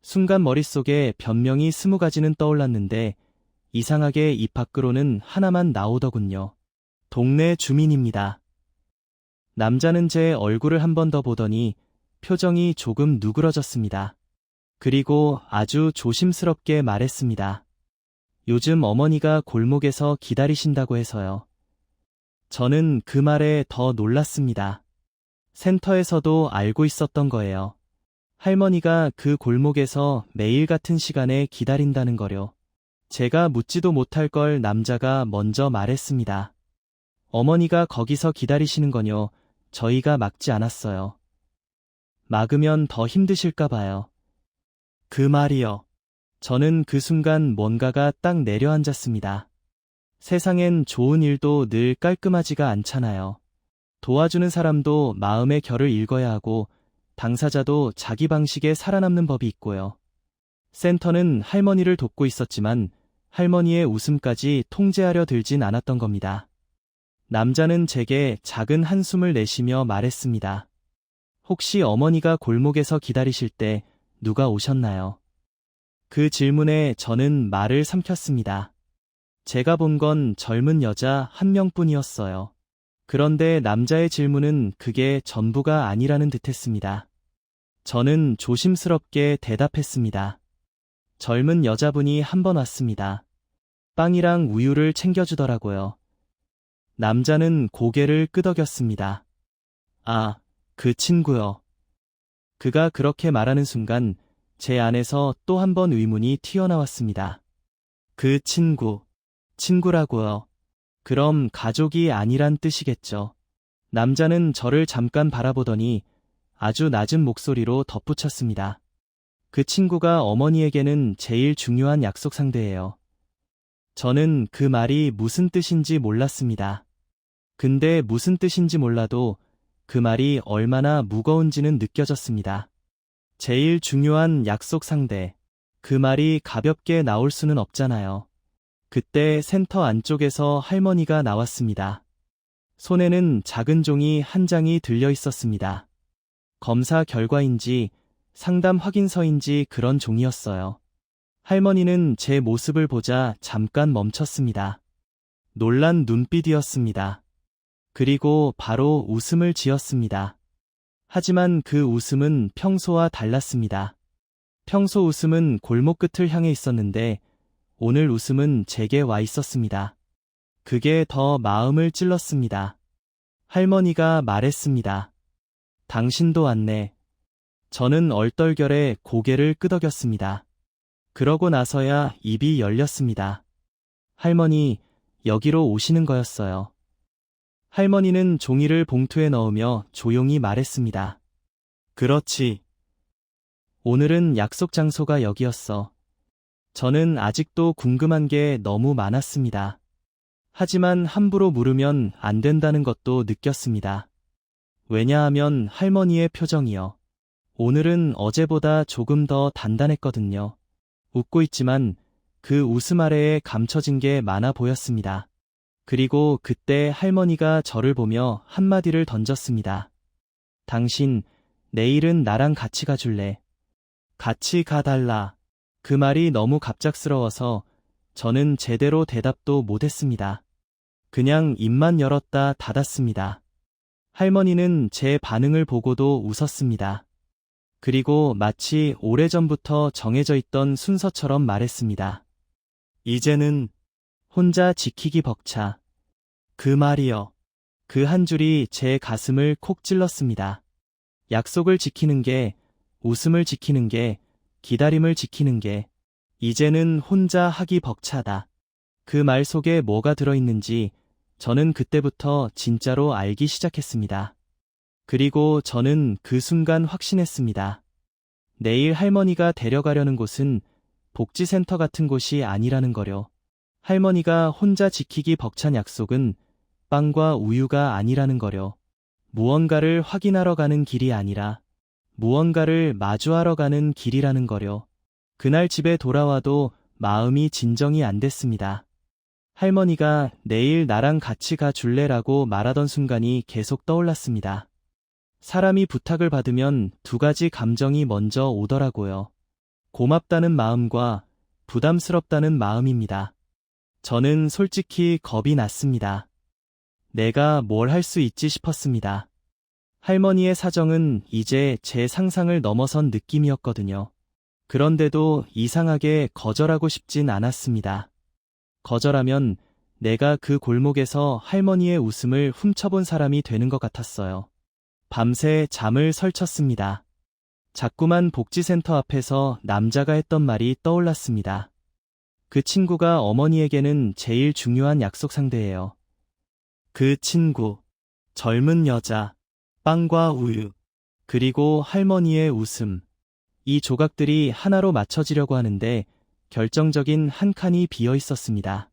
순간 머릿속에 변명이 20가지는 떠올랐는데 이상하게 입 밖으로는 하나만 나오더군요. 동네 주민입니다. 남자는 제 얼굴을 한 번 더 보더니 표정이 조금 누그러졌습니다. 그리고 아주 조심스럽게 말했습니다. 요즘 어머니가 골목에서 기다리신다고 해서요. 저는 그 말에 더 놀랐습니다. 센터에서도 알고 있었던 거예요. 할머니가 그 골목에서 매일 같은 시간에 기다린다는 거요. 제가 묻지도 못할 걸 남자가 먼저 말했습니다. 어머니가 거기서 기다리시는 건요. 저희가 막지 않았어요. 막으면 더 힘드실까 봐요. 그 말이요. 저는 그 순간 뭔가가 딱 내려앉았습니다. 세상엔 좋은 일도 늘 깔끔하지가 않잖아요. 도와주는 사람도 마음의 결을 읽어야 하고 당사자도 자기 방식에 살아남는 법이 있고요. 센터는 할머니를 돕고 있었지만 할머니의 웃음까지 통제하려 들진 않았던 겁니다. 남자는 제게 작은 한숨을 내쉬며 말했습니다. 혹시 어머니가 골목에서 기다리실 때 누가 오셨나요? 그 질문에 저는 말을 삼켰습니다. 제가 본 건 젊은 여자 한 명뿐이었어요. 그런데 남자의 질문은 그게 전부가 아니라는 듯했습니다. 저는 조심스럽게 대답했습니다. 젊은 여자분이 한 번 왔습니다. 빵이랑 우유를 챙겨주더라고요. 남자는 고개를 끄덕였습니다. 아, 그 친구요. 그가 그렇게 말하는 순간 제 안에서 또 한 번 의문이 튀어나왔습니다. 그 친구라고요. 그럼 가족이 아니란 뜻이겠죠. 남자는 저를 잠깐 바라보더니 아주 낮은 목소리로 덧붙였습니다. 그 친구가 어머니에게는 제일 중요한 약속 상대예요. 저는 그 말이 무슨 뜻인지 몰랐습니다. 근데 무슨 뜻인지 몰라도 그 말이 얼마나 무거운지는 느껴졌습니다. 제일 중요한 약속 상대. 그 말이 가볍게 나올 수는 없잖아요. 그때 센터 안쪽에서 할머니가 나왔습니다. 손에는 작은 종이 한 장이 들려 있었습니다. 검사 결과인지 상담 확인서인지 그런 종이었어요. 할머니는 제 모습을 보자 잠깐 멈췄습니다. 놀란 눈빛이었습니다. 그리고 바로 웃음을 지었습니다. 하지만 그 웃음은 평소와 달랐습니다. 평소 웃음은 골목 끝을 향해 있었는데 오늘 웃음은 제게 와 있었습니다. 그게 더 마음을 찔렀습니다. 할머니가 말했습니다. 당신도 왔네. 저는 얼떨결에 고개를 끄덕였습니다. 그러고 나서야 입이 열렸습니다. 할머니, 여기로 오시는 거였어요. 할머니는 종이를 봉투에 넣으며 조용히 말했습니다. 그렇지. 오늘은 약속 장소가 여기였어. 저는 아직도 궁금한 게 너무 많았습니다. 하지만 함부로 물으면 안 된다는 것도 느꼈습니다. 왜냐하면 할머니의 표정이요. 오늘은 어제보다 조금 더 단단했거든요. 웃고 있지만 그 웃음 아래에 감춰진 게 많아 보였습니다. 그리고 그때 할머니가 저를 보며 한마디를 던졌습니다. 당신, 내일은 나랑 같이 가줄래? 같이 가달라. 그 말이 너무 갑작스러워서 저는 제대로 대답도 못했습니다. 그냥 입만 열었다 닫았습니다. 할머니는 제 반응을 보고도 웃었습니다. 그리고 마치 오래전부터 정해져 있던 순서처럼 말했습니다. 이제는 혼자 지키기 벅차. 그 말이요. 그 한 줄이 제 가슴을 콕 찔렀습니다. 약속을 지키는 게, 웃음을 지키는 게, 기다림을 지키는 게, 이제는 혼자 하기 벅차다. 그 말 속에 뭐가 들어있는지 저는 그때부터 진짜로 알기 시작했습니다. 그리고 저는 그 순간 확신했습니다. 내일 할머니가 데려가려는 곳은 복지센터 같은 곳이 아니라는 거요. 할머니가 혼자 지키기 벅찬 약속은 빵과 우유가 아니라는 거요. 무언가를 확인하러 가는 길이 아니라 무언가를 마주하러 가는 길이라는 거요. 그날 집에 돌아와도 마음이 진정이 안 됐습니다. 할머니가 내일 나랑 같이 가 줄래라고 말하던 순간이 계속 떠올랐습니다. 사람이 부탁을 받으면 두 가지 감정이 먼저 오더라고요. 고맙다는 마음과 부담스럽다는 마음입니다. 저는 솔직히 겁이 났습니다. 내가 뭘 할 수 있지 싶었습니다. 할머니의 사정은 이제 제 상상을 넘어선 느낌이었거든요. 그런데도 이상하게 거절하고 싶진 않았습니다. 거절하면 내가 그 골목에서 할머니의 웃음을 훔쳐본 사람이 되는 것 같았어요. 밤새 잠을 설쳤습니다. 자꾸만 복지센터 앞에서 남자가 했던 말이 떠올랐습니다. 그 친구가 어머니에게는 제일 중요한 약속 상대예요. 그 친구, 젊은 여자, 빵과 우유, 그리고 할머니의 웃음. 이 조각들이 하나로 맞춰지려고 하는데 결정적인 한 칸이 비어 있었습니다.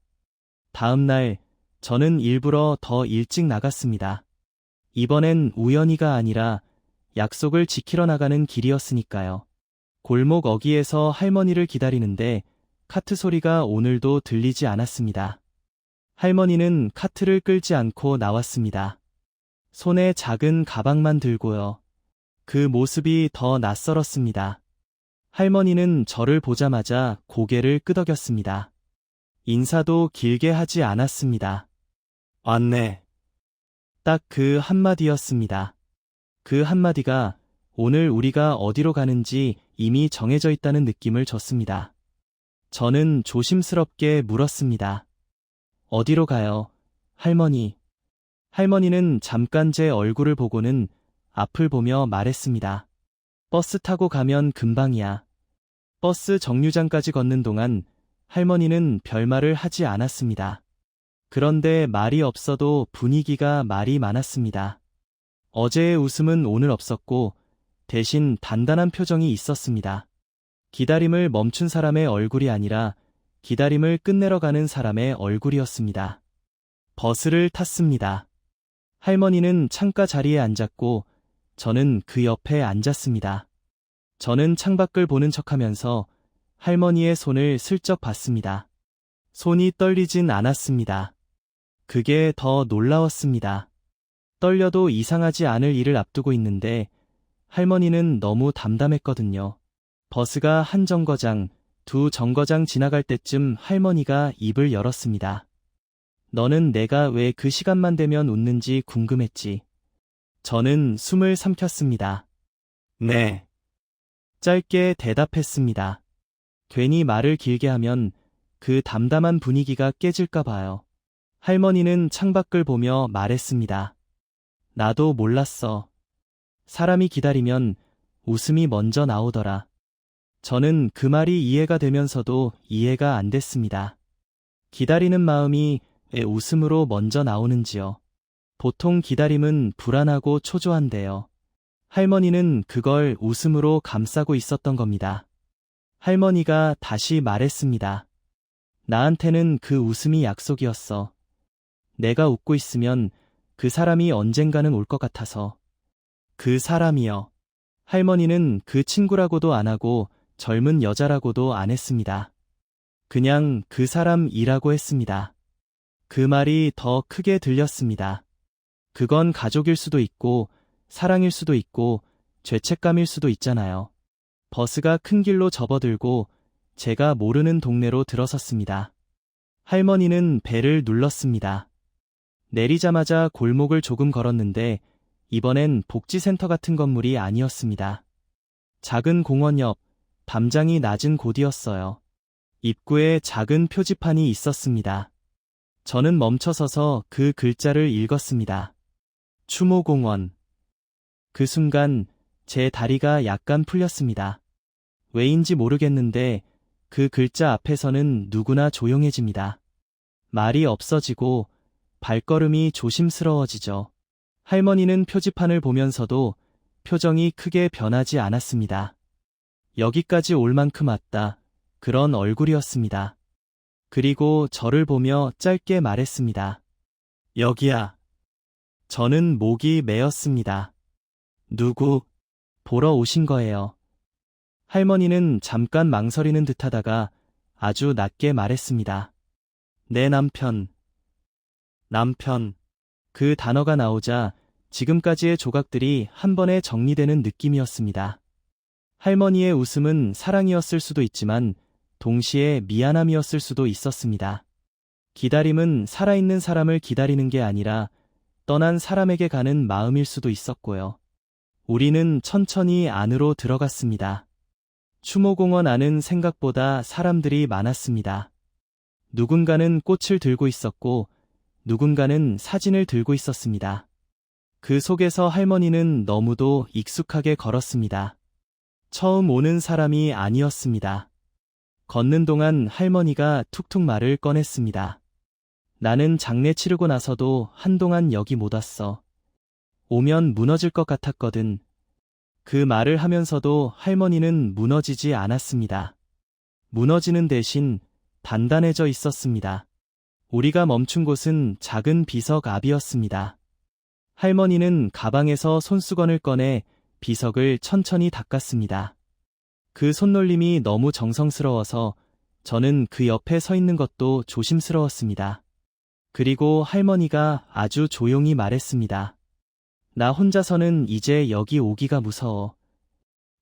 다음 날, 저는 일부러 더 일찍 나갔습니다. 이번엔 우연히가 아니라 약속을 지키러 나가는 길이었으니까요. 골목 어귀에서 할머니를 기다리는데 카트 소리가 오늘도 들리지 않았습니다. 할머니는 카트를 끌지 않고 나왔습니다. 손에 작은 가방만 들고요. 그 모습이 더 낯설었습니다. 할머니는 저를 보자마자 고개를 끄덕였습니다. 인사도 길게 하지 않았습니다. 왔네. 딱 그 한마디였습니다. 그 한마디가 오늘 우리가 어디로 가는지 이미 정해져 있다는 느낌을 줬습니다. 저는 조심스럽게 물었습니다. 어디로 가요, 할머니? 할머니는 잠깐 제 얼굴을 보고는 앞을 보며 말했습니다. 버스 타고 가면 금방이야. 버스 정류장까지 걷는 동안 할머니는 별말을 하지 않았습니다. 그런데 말이 없어도 분위기가 말이 많았습니다. 어제의 웃음은 오늘 없었고 대신 단단한 표정이 있었습니다. 기다림을 멈춘 사람의 얼굴이 아니라 기다림을 끝내러 가는 사람의 얼굴이었습니다. 버스를 탔습니다. 할머니는 창가 자리에 앉았고 저는 그 옆에 앉았습니다. 저는 창밖을 보는 척하면서 할머니의 손을 슬쩍 봤습니다. 손이 떨리진 않았습니다. 그게 더 놀라웠습니다. 떨려도 이상하지 않을 일을 앞두고 있는데 할머니는 너무 담담했거든요. 버스가 한 정거장, 두 정거장 지나갈 때쯤 할머니가 입을 열었습니다. 너는 내가 왜 그 시간만 되면 웃는지 궁금했지. 저는 숨을 삼켰습니다. 네. 짧게 대답했습니다. 괜히 말을 길게 하면 그 담담한 분위기가 깨질까 봐요. 할머니는 창밖을 보며 말했습니다. 나도 몰랐어. 사람이 기다리면 웃음이 먼저 나오더라. 저는 그 말이 이해가 되면서도 이해가 안 됐습니다. 기다리는 마음이 왜 웃음으로 먼저 나오는지요. 보통 기다림은 불안하고 초조한데요. 할머니는 그걸 웃음으로 감싸고 있었던 겁니다. 할머니가 다시 말했습니다. 나한테는 그 웃음이 약속이었어. 내가 웃고 있으면 그 사람이 언젠가는 올 것 같아서. 그 사람이요. 할머니는 그 친구라고도 안 하고 젊은 여자라고도 안 했습니다. 그냥 그 사람이라고 했습니다. 그 말이 더 크게 들렸습니다. 그건 가족일 수도 있고 사랑일 수도 있고 죄책감일 수도 있잖아요. 버스가 큰 길로 접어들고 제가 모르는 동네로 들어섰습니다. 할머니는 벨을 눌렀습니다. 내리자마자 골목을 조금 걸었는데 이번엔 복지센터 같은 건물이 아니었습니다. 작은 공원 옆, 담장이 낮은 곳이었어요. 입구에 작은 표지판이 있었습니다. 저는 멈춰서서 그 글자를 읽었습니다. 추모공원. 그 순간 제 다리가 약간 풀렸습니다. 왜인지 모르겠는데 그 글자 앞에서는 누구나 조용해집니다. 말이 없어지고 발걸음이 조심스러워지죠. 할머니는 표지판을 보면서도 표정이 크게 변하지 않았습니다. 여기까지 올 만큼 왔다. 그런 얼굴이었습니다. 그리고 저를 보며 짧게 말했습니다. 여기야. 저는 목이 메었습니다. 누구? 보러 오신 거예요. 할머니는 잠깐 망설이는 듯하다가 아주 낮게 말했습니다. 내 남편. 남편. 그 단어가 나오자 지금까지의 조각들이 한 번에 정리되는 느낌이었습니다. 할머니의 웃음은 사랑이었을 수도 있지만 동시에 미안함이었을 수도 있었습니다. 기다림은 살아있는 사람을 기다리는 게 아니라 떠난 사람에게 가는 마음일 수도 있었고요. 우리는 천천히 안으로 들어갔습니다. 추모공원 안은 생각보다 사람들이 많았습니다. 누군가는 꽃을 들고 있었고 누군가는 사진을 들고 있었습니다. 그 속에서 할머니는 너무도 익숙하게 걸었습니다. 처음 오는 사람이 아니었습니다. 걷는 동안 할머니가 툭툭 말을 꺼냈습니다. 나는 장례 치르고 나서도 한동안 여기 못 왔어. 오면 무너질 것 같았거든. 그 말을 하면서도 할머니는 무너지지 않았습니다. 무너지는 대신 단단해져 있었습니다. 우리가 멈춘 곳은 작은 비석 앞이었습니다. 할머니는 가방에서 손수건을 꺼내 비석을 천천히 닦았습니다. 그 손놀림이 너무 정성스러워서 저는 그 옆에 서 있는 것도 조심스러웠습니다. 그리고 할머니가 아주 조용히 말했습니다. 나 혼자서는 이제 여기 오기가 무서워.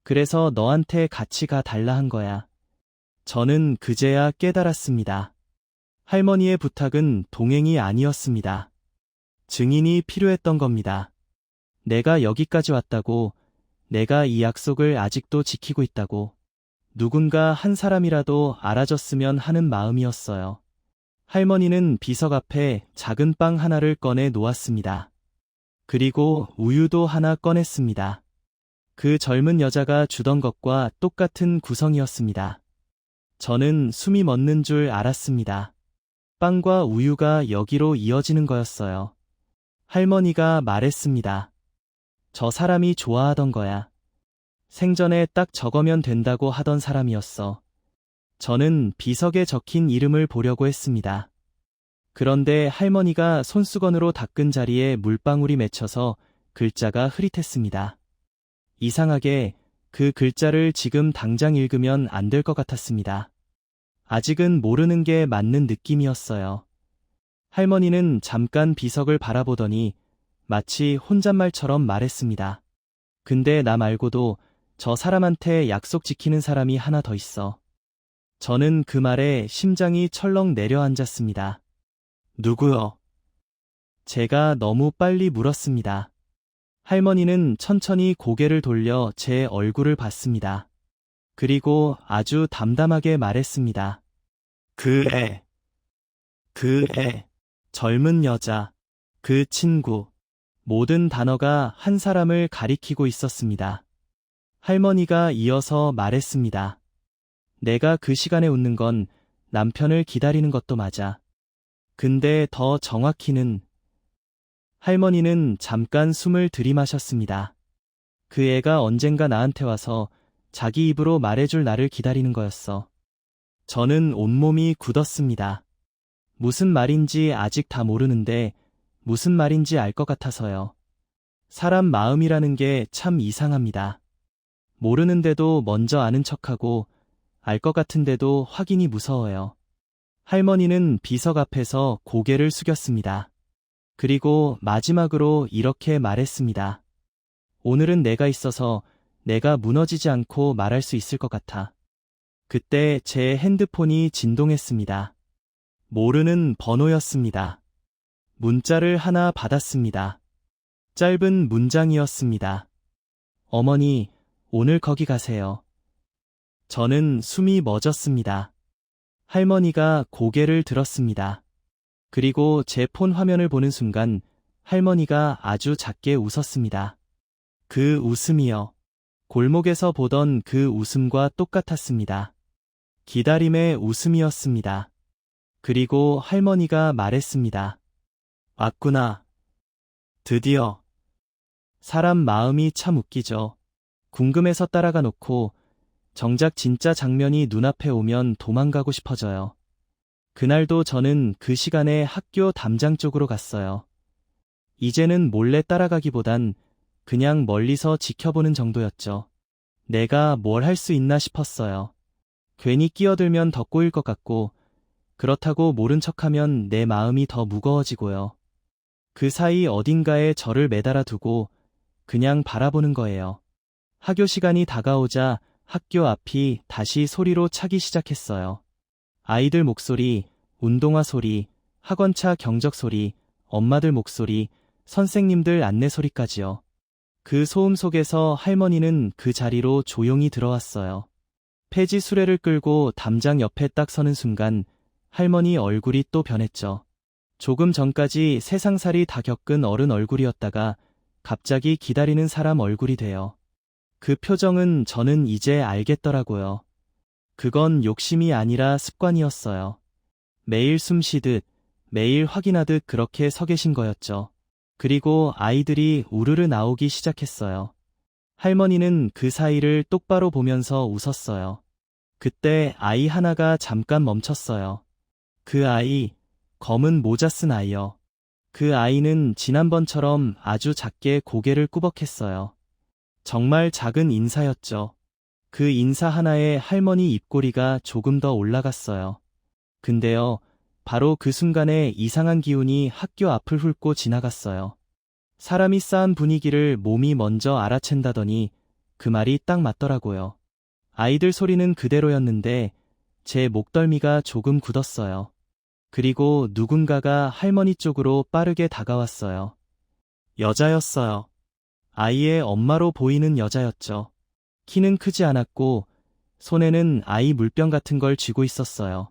그래서 너한테 같이 가 달라 한 거야. 저는 그제야 깨달았습니다. 할머니의 부탁은 동행이 아니었습니다. 증인이 필요했던 겁니다. 내가 여기까지 왔다고, 내가 이 약속을 아직도 지키고 있다고, 누군가 한 사람이라도 알아줬으면 하는 마음이었어요. 할머니는 비석 앞에 작은 빵 하나를 꺼내 놓았습니다. 그리고 우유도 하나 꺼냈습니다. 그 젊은 여자가 주던 것과 똑같은 구성이었습니다. 저는 숨이 멎는 줄 알았습니다. 빵과 우유가 여기로 이어지는 거였어요. 할머니가 말했습니다. 저 사람이 좋아하던 거야. 생전에 딱 저거면 된다고 하던 사람이었어. 저는 비석에 적힌 이름을 보려고 했습니다. 그런데 할머니가 손수건으로 닦은 자리에 물방울이 맺혀서 글자가 흐릿했습니다. 이상하게 그 글자를 지금 당장 읽으면 안 될 것 같았습니다. 아직은 모르는 게 맞는 느낌이었어요. 할머니는 잠깐 비석을 바라보더니 마치 혼잣말처럼 말했습니다. 근데 나 말고도 저 사람한테 약속 지키는 사람이 하나 더 있어. 저는 그 말에 심장이 철렁 내려앉았습니다. 누구요? 제가 너무 빨리 물었습니다. 할머니는 천천히 고개를 돌려 제 얼굴을 봤습니다. 그리고 아주 담담하게 말했습니다. 그 애. 그 애. 젊은 여자, 그 친구. 모든 단어가 한 사람을 가리키고 있었습니다. 할머니가 이어서 말했습니다. 내가 그 시간에 웃는 건 남편을 기다리는 것도 맞아. 근데 더 정확히는 할머니는 잠깐 숨을 들이마셨습니다. 그 애가 언젠가 나한테 와서 자기 입으로 말해줄 나를 기다리는 거였어. 저는 온몸이 굳었습니다. 무슨 말인지 아직 다 모르는데 무슨 말인지 알 것 같아서요. 사람 마음이라는 게 참 이상합니다. 모르는데도 먼저 아는 척하고 알 것 같은데도 확인이 무서워요. 할머니는 비석 앞에서 고개를 숙였습니다. 그리고 마지막으로 이렇게 말했습니다. 오늘은 내가 있어서 내가 무너지지 않고 말할 수 있을 것 같아. 그때 제 핸드폰이 진동했습니다. 모르는 번호였습니다. 문자를 하나 받았습니다. 짧은 문장이었습니다. 어머니, 오늘 거기 가세요. 저는 숨이 멎었습니다. 할머니가 고개를 들었습니다. 그리고 제 폰 화면을 보는 순간 할머니가 아주 작게 웃었습니다. 그 웃음이요. 골목에서 보던 그 웃음과 똑같았습니다. 기다림의 웃음이었습니다. 그리고 할머니가 말했습니다. 왔구나. 드디어. 사람 마음이 참 웃기죠. 궁금해서 따라가 놓고 정작 진짜 장면이 눈앞에 오면 도망가고 싶어져요. 그날도 저는 그 시간에 학교 담장 쪽으로 갔어요. 이제는 몰래 따라가기보단 그냥 멀리서 지켜보는 정도였죠. 내가 뭘 할 수 있나 싶었어요. 괜히 끼어들면 더 꼬일 것 같고, 그렇다고 모른 척하면 내 마음이 더 무거워지고요. 그 사이 어딘가에 저를 매달아 두고 그냥 바라보는 거예요. 학교 시간이 다가오자 학교 앞이 다시 소리로 차기 시작했어요. 아이들 목소리, 운동화 소리, 학원차 경적 소리, 엄마들 목소리, 선생님들 안내 소리까지요. 그 소음 속에서 할머니는 그 자리로 조용히 들어왔어요. 폐지 수레를 끌고 담장 옆에 딱 서는 순간 할머니 얼굴이 또 변했죠. 조금 전까지 세상살이 다 겪은 어른 얼굴이었다가 갑자기 기다리는 사람 얼굴이 돼요. 그 표정은 저는 이제 알겠더라고요. 그건 욕심이 아니라 습관이었어요. 매일 숨 쉬듯, 매일 확인하듯 그렇게 서 계신 거였죠. 그리고 아이들이 우르르 나오기 시작했어요. 할머니는 그 사이를 똑바로 보면서 웃었어요. 그때 아이 하나가 잠깐 멈췄어요. 그 아이, 검은 모자 쓴 아이요. 그 아이는 지난번처럼 아주 작게 고개를 꾸벅했어요. 정말 작은 인사였죠. 그 인사 하나에 할머니 입꼬리가 조금 더 올라갔어요. 근데요, 바로 그 순간에 이상한 기운이 학교 앞을 훑고 지나갔어요. 사람이 쌓은 분위기를 몸이 먼저 알아챈다더니 그 말이 딱 맞더라고요. 아이들 소리는 그대로였는데 제 목덜미가 조금 굳었어요. 그리고 누군가가 할머니 쪽으로 빠르게 다가왔어요. 여자였어요. 아이의 엄마로 보이는 여자였죠. 키는 크지 않았고 손에는 아이 물병 같은 걸 쥐고 있었어요.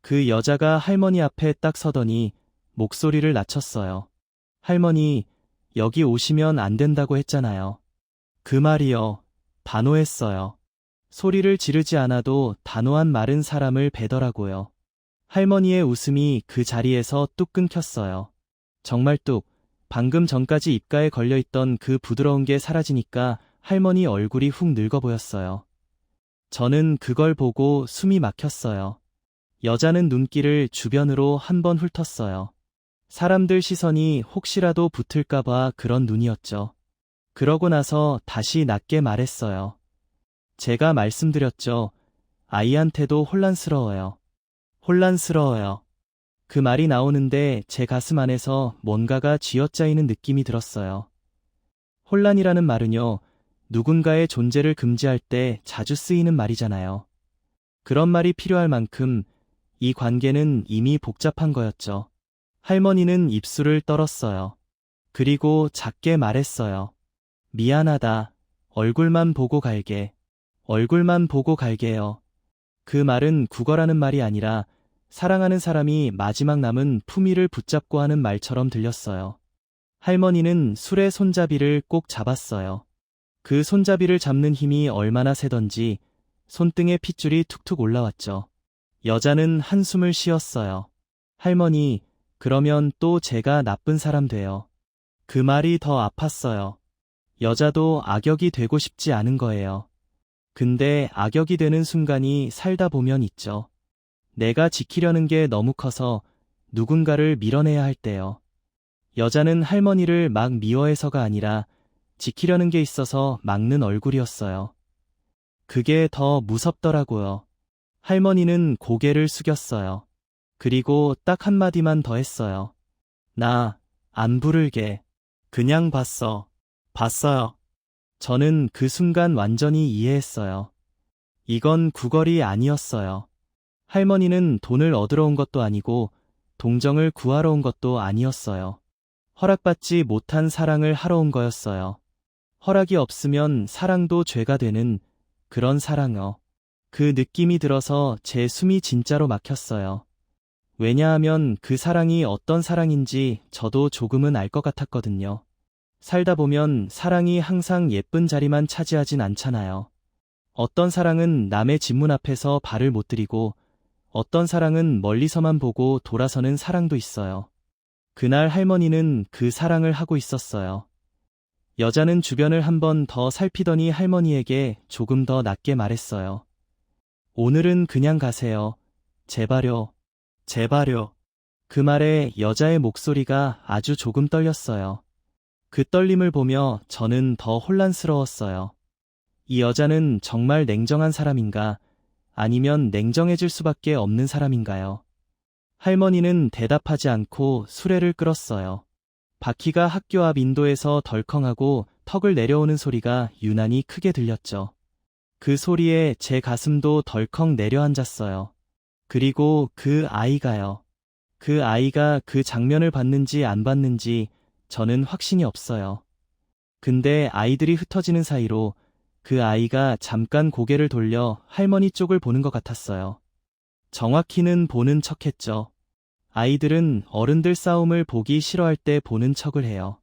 그 여자가 할머니 앞에 딱 서더니 목소리를 낮췄어요. 할머니, 여기 오시면 안 된다고 했잖아요. 그 말이요. 단호했어요. 소리를 지르지 않아도 단호한 말은 사람을 베더라고요. 할머니의 웃음이 그 자리에서 뚝 끊겼어요. 정말 뚝. 방금 전까지 입가에 걸려있던 그 부드러운 게 사라지니까 할머니 얼굴이 훅 늙어 보였어요. 저는 그걸 보고 숨이 막혔어요. 여자는 눈길을 주변으로 한번 훑었어요. 사람들 시선이 혹시라도 붙을까봐 그런 눈이었죠. 그러고 나서 다시 낮게 말했어요. 제가 말씀드렸죠. 아이한테도 혼란스러워요. 혼란스러워요. 그 말이 나오는데 제 가슴 안에서 뭔가가 쥐어짜이는 느낌이 들었어요. 혼란이라는 말은요, 누군가의 존재를 금지할 때 자주 쓰이는 말이잖아요. 그런 말이 필요할 만큼 이 관계는 이미 복잡한 거였죠. 할머니는 입술을 떨었어요. 그리고 작게 말했어요. 미안하다. 얼굴만 보고 갈게. 얼굴만 보고 갈게요. 그 말은 국어라는 말이 아니라 사랑하는 사람이 마지막 남은 품위를 붙잡고 하는 말처럼 들렸어요. 할머니는 술의 손잡이를 꼭 잡았어요. 그 손잡이를 잡는 힘이 얼마나 세던지 손등에 핏줄이 툭툭 올라왔죠. 여자는 한숨을 쉬었어요. 할머니, 그러면 또 제가 나쁜 사람 돼요. 그 말이 더 아팠어요. 여자도 악역이 되고 싶지 않은 거예요. 근데 악역이 되는 순간이 살다 보면 있죠. 내가 지키려는 게 너무 커서 누군가를 밀어내야 할 때요. 여자는 할머니를 막 미워해서가 아니라 지키려는 게 있어서 막는 얼굴이었어요. 그게 더 무섭더라고요. 할머니는 고개를 숙였어요. 그리고 딱 한마디만 더 했어요. 나 안 부를게. 그냥 봤어. 봤어요. 저는 그 순간 완전히 이해했어요. 이건 구걸이 아니었어요. 할머니는 돈을 얻으러 온 것도 아니고 동정을 구하러 온 것도 아니었어요. 허락받지 못한 사랑을 하러 온 거였어요. 허락이 없으면 사랑도 죄가 되는 그런 사랑요. 그 느낌이 들어서 제 숨이 진짜로 막혔어요. 왜냐하면 그 사랑이 어떤 사랑인지 저도 조금은 알 것 같았거든요. 살다 보면 사랑이 항상 예쁜 자리만 차지하진 않잖아요. 어떤 사랑은 남의 집 문 앞에서 발을 못 들이고 어떤 사랑은 멀리서만 보고 돌아서는 사랑도 있어요. 그날 할머니는 그 사랑을 하고 있었어요. 여자는 주변을 한 번 더 살피더니 할머니에게 조금 더 낮게 말했어요. 오늘은 그냥 가세요. 제발요. 제발요. 그 말에 여자의 목소리가 아주 조금 떨렸어요. 그 떨림을 보며 저는 더 혼란스러웠어요. 이 여자는 정말 냉정한 사람인가? 아니면 냉정해질 수밖에 없는 사람인가요? 할머니는 대답하지 않고 수레를 끌었어요. 바퀴가 학교 앞 인도에서 덜컹하고 턱을 내려오는 소리가 유난히 크게 들렸죠. 그 소리에 제 가슴도 덜컹 내려앉았어요. 그리고 그 아이가요. 그 아이가 그 장면을 봤는지 안 봤는지 저는 확신이 없어요. 근데 아이들이 흩어지는 사이로 그 아이가 잠깐 고개를 돌려 할머니 쪽을 보는 것 같았어요. 정확히는 보는 척했죠. 아이들은 어른들 싸움을 보기 싫어할 때 보는 척을 해요.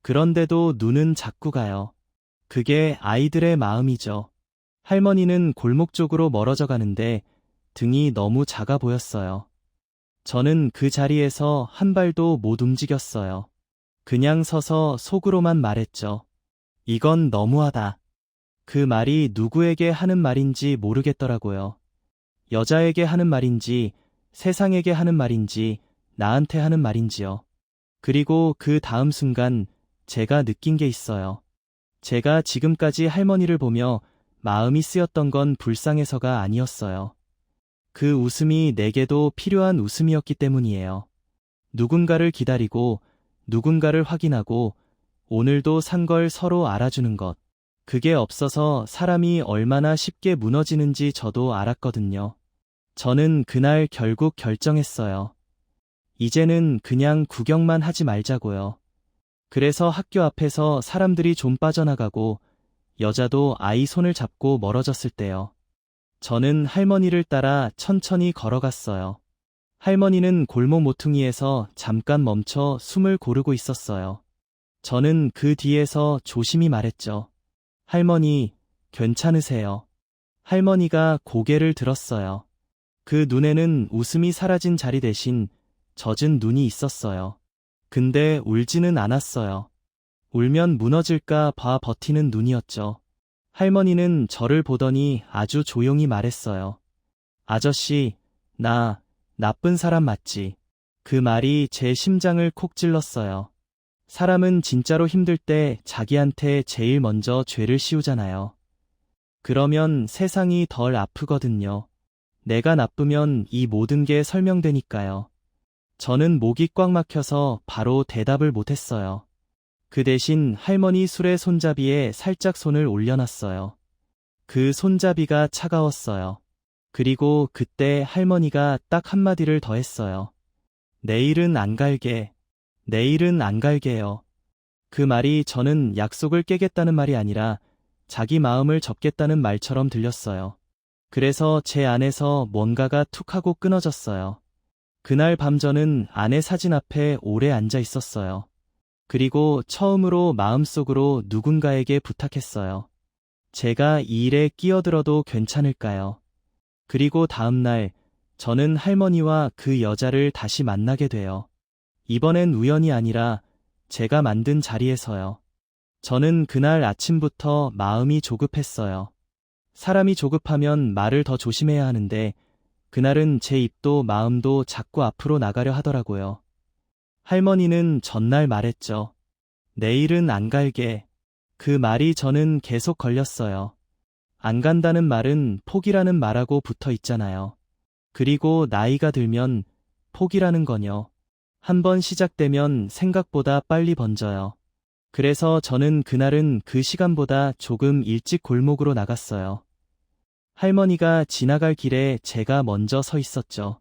그런데도 눈은 자꾸 가요. 그게 아이들의 마음이죠. 할머니는 골목 쪽으로 멀어져 가는데 등이 너무 작아 보였어요. 저는 그 자리에서 한 발도 못 움직였어요. 그냥 서서 속으로만 말했죠. 이건 너무하다. 그 말이 누구에게 하는 말인지 모르겠더라고요. 여자에게 하는 말인지, 세상에게 하는 말인지, 나한테 하는 말인지요. 그리고 그 다음 순간 제가 느낀 게 있어요. 제가 지금까지 할머니를 보며 마음이 쓰였던 건 불쌍해서가 아니었어요. 그 웃음이 내게도 필요한 웃음이었기 때문이에요. 누군가를 기다리고, 누군가를 확인하고, 오늘도 산 걸 서로 알아주는 것. 그게 없어서 사람이 얼마나 쉽게 무너지는지 저도 알았거든요. 저는 그날 결국 결정했어요. 이제는 그냥 구경만 하지 말자고요. 그래서 학교 앞에서 사람들이 좀 빠져나가고 여자도 아이 손을 잡고 멀어졌을 때요. 저는 할머니를 따라 천천히 걸어갔어요. 할머니는 골목 모퉁이에서 잠깐 멈춰 숨을 고르고 있었어요. 저는 그 뒤에서 조심히 말했죠. 할머니, 괜찮으세요? 할머니가 고개를 들었어요. 그 눈에는 웃음이 사라진 자리 대신 젖은 눈이 있었어요. 근데 울지는 않았어요. 울면 무너질까 봐 버티는 눈이었죠. 할머니는 저를 보더니 아주 조용히 말했어요. 아저씨, 나 나쁜 사람 맞지? 그 말이 제 심장을 콕 찔렀어요. 사람은 진짜로 힘들 때 자기한테 제일 먼저 죄를 씌우잖아요. 그러면 세상이 덜 아프거든요. 내가 나쁘면 이 모든 게 설명되니까요. 저는 목이 꽉 막혀서 바로 대답을 못했어요. 그 대신 할머니 수레 손잡이에 살짝 손을 올려놨어요. 그 손잡이가 차가웠어요. 그리고 그때 할머니가 딱 한마디를 더 했어요. 내일은 안 갈게. 내일은 안 갈게요. 그 말이 저는 약속을 깨겠다는 말이 아니라 자기 마음을 접겠다는 말처럼 들렸어요. 그래서 제 안에서 뭔가가 툭 하고 끊어졌어요. 그날 밤 저는 아내 사진 앞에 오래 앉아 있었어요. 그리고 처음으로 마음속으로 누군가에게 부탁했어요. 제가 이 일에 끼어들어도 괜찮을까요? 그리고 다음 날 저는 할머니와 그 여자를 다시 만나게 돼요. 이번엔 우연이 아니라 제가 만든 자리에서요. 저는 그날 아침부터 마음이 조급했어요. 사람이 조급하면 말을 더 조심해야 하는데 그날은 제 입도 마음도 자꾸 앞으로 나가려 하더라고요. 할머니는 전날 말했죠. 내일은 안 갈게. 그 말이 저는 계속 걸렸어요. 안 간다는 말은 포기라는 말하고 붙어 있잖아요. 그리고 나이가 들면 포기라는 건요. 한번 시작되면 생각보다 빨리 번져요. 그래서 저는 그날은 그 시간보다 조금 일찍 골목으로 나갔어요. 할머니가 지나갈 길에 제가 먼저 서 있었죠.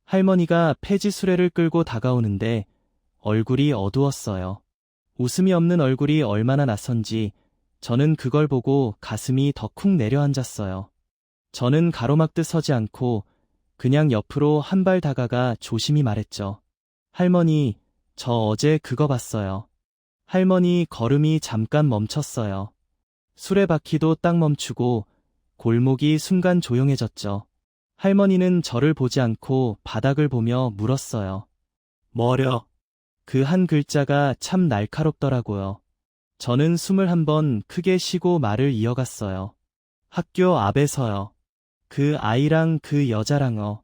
할머니가 폐지 수레를 끌고 다가오는데 얼굴이 어두웠어요. 웃음이 없는 얼굴이 얼마나 낯선지 저는 그걸 보고 가슴이 더 쿵 내려앉았어요. 저는 가로막듯 서지 않고 그냥 옆으로 한 발 다가가 조심히 말했죠. 할머니, 저 어제 그거 봤어요. 할머니 걸음이 잠깐 멈췄어요. 수레바퀴도 딱 멈추고 골목이 순간 조용해졌죠. 할머니는 저를 보지 않고 바닥을 보며 물었어요. 뭐려? 그 한 글자가 참 날카롭더라고요. 저는 숨을 한번 크게 쉬고 말을 이어갔어요. 학교 앞에서요. 그 아이랑 그 여자랑요.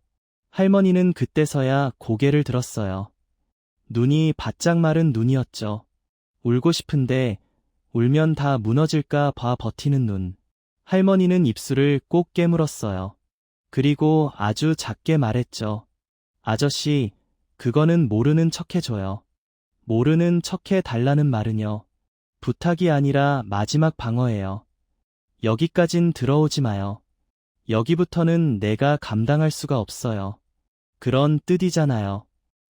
할머니는 그때서야 고개를 들었어요. 눈이 바짝 마른 눈이었죠. 울고 싶은데 울면 다 무너질까 봐 버티는 눈. 할머니는 입술을 꼭 깨물었어요. 그리고 아주 작게 말했죠. 아저씨, 그거는 모르는 척 해줘요. 모르는 척 해달라는 말은요. 부탁이 아니라 마지막 방어예요. 여기까진 들어오지 마요. 여기부터는 내가 감당할 수가 없어요. 그런 뜻이잖아요.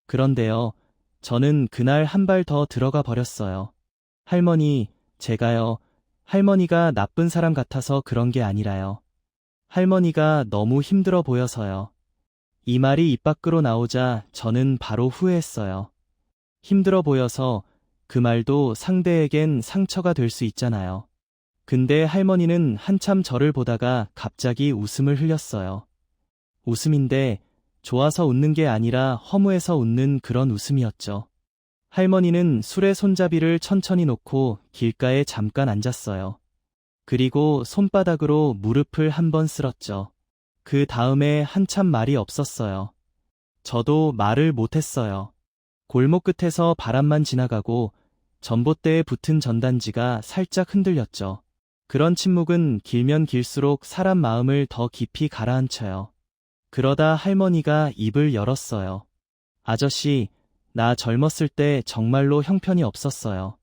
그런데요, 저는 그날 한 발 더 들어가 버렸어요. 할머니, 제가요, 할머니가 나쁜 사람 같아서 그런 게 아니라요. 할머니가 너무 힘들어 보여서요. 이 말이 입 밖으로 나오자 저는 바로 후회했어요. 힘들어 보여서 그 말도 상대에겐 상처가 될 수 있잖아요. 근데 할머니는 한참 저를 보다가 갑자기 웃음을 흘렸어요. 웃음인데 좋아서 웃는 게 아니라 허무해서 웃는 그런 웃음이었죠. 할머니는 수레 손잡이를 천천히 놓고 길가에 잠깐 앉았어요. 그리고 손바닥으로 무릎을 한번 쓸었죠. 그 다음에 한참 말이 없었어요. 저도 말을 못했어요. 골목 끝에서 바람만 지나가고 전봇대에 붙은 전단지가 살짝 흔들렸죠. 그런 침묵은 길면 길수록 사람 마음을 더 깊이 가라앉혀요. 그러다 할머니가 입을 열었어요. 아저씨, 나 젊었을 때 정말로 형편이 없었어요.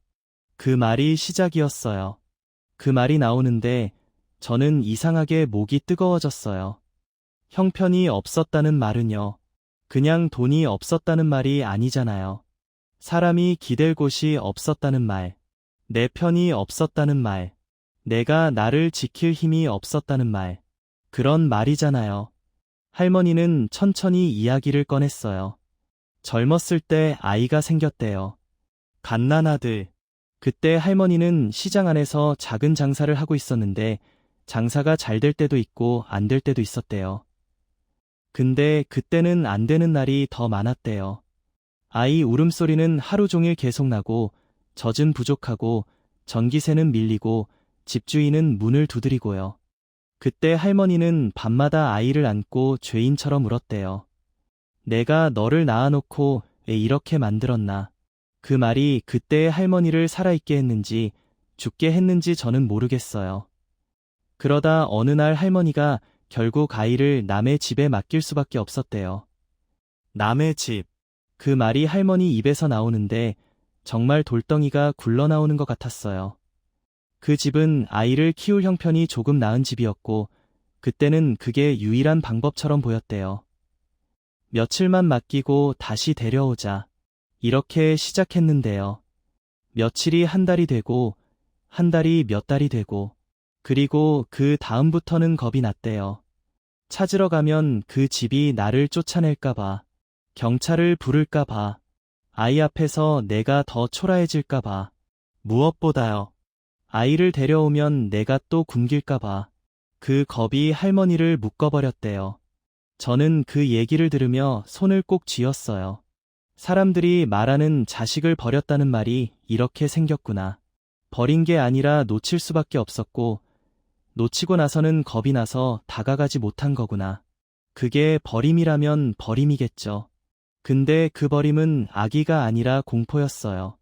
그 말이 시작이었어요. 그 말이 나오는데 저는 이상하게 목이 뜨거워졌어요. 형편이 없었다는 말은요. 그냥 돈이 없었다는 말이 아니잖아요. 사람이 기댈 곳이 없었다는 말, 내 편이 없었다는 말, 내가 나를 지킬 힘이 없었다는 말, 그런 말이잖아요. 할머니는 천천히 이야기를 꺼냈어요. 젊었을 때 아이가 생겼대요. 갓난아들. 그때 할머니는 시장 안에서 작은 장사를 하고 있었는데 장사가 잘 될 때도 있고 안 될 때도 있었대요. 근데 그때는 안 되는 날이 더 많았대요. 아이 울음소리는 하루 종일 계속 나고 젖은 부족하고 전기세는 밀리고 집주인은 문을 두드리고요. 그때 할머니는 밤마다 아이를 안고 죄인처럼 울었대요. 내가 너를 낳아놓고 왜 이렇게 만들었나. 그 말이 그때의 할머니를 살아있게 했는지 죽게 했는지 저는 모르겠어요. 그러다 어느 날 할머니가 결국 아이를 남의 집에 맡길 수밖에 없었대요. 남의 집. 그 말이 할머니 입에서 나오는데 정말 돌덩이가 굴러나오는 것 같았어요. 그 집은 아이를 키울 형편이 조금 나은 집이었고 그때는 그게 유일한 방법처럼 보였대요. 며칠만 맡기고 다시 데려오자. 이렇게 시작했는데요. 며칠이 한 달이 되고 한 달이 몇 달이 되고 그리고 그 다음부터는 겁이 났대요. 찾으러 가면 그 집이 나를 쫓아낼까봐, 경찰을 부를까봐, 아이 앞에서 내가 더 초라해질까봐, 무엇보다요. 아이를 데려오면 내가 또 굶길까봐, 그 겁이 할머니를 묶어버렸대요. 저는 그 얘기를 들으며 손을 꼭 쥐었어요. 사람들이 말하는 자식을 버렸다는 말이 이렇게 생겼구나. 버린 게 아니라 놓칠 수밖에 없었고, 놓치고 나서는 겁이 나서 다가가지 못한 거구나. 그게 버림이라면 버림이겠죠. 근데 그 버림은 악의가 아니라 공포였어요.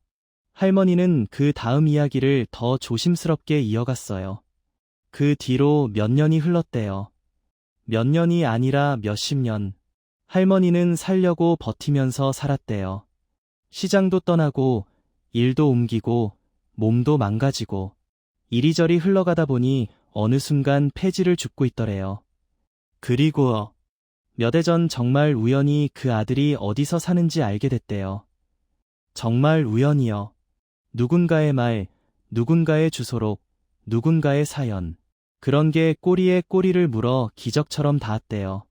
할머니는 그 다음 이야기를 더 조심스럽게 이어갔어요. 그 뒤로 몇 년이 흘렀대요. 몇 년이 아니라 몇십 년. 할머니는 살려고 버티면서 살았대요. 시장도 떠나고, 일도 옮기고, 몸도 망가지고, 이리저리 흘러가다 보니 어느 순간 폐지를 줍고 있더래요. 그리고 몇 해 전 정말 우연히 그 아들이 어디서 사는지 알게 됐대요. 정말 우연이요. 누군가의 말, 누군가의 주소록, 누군가의 사연. 그런 게 꼬리에 꼬리를 물어 기적처럼 닿았대요.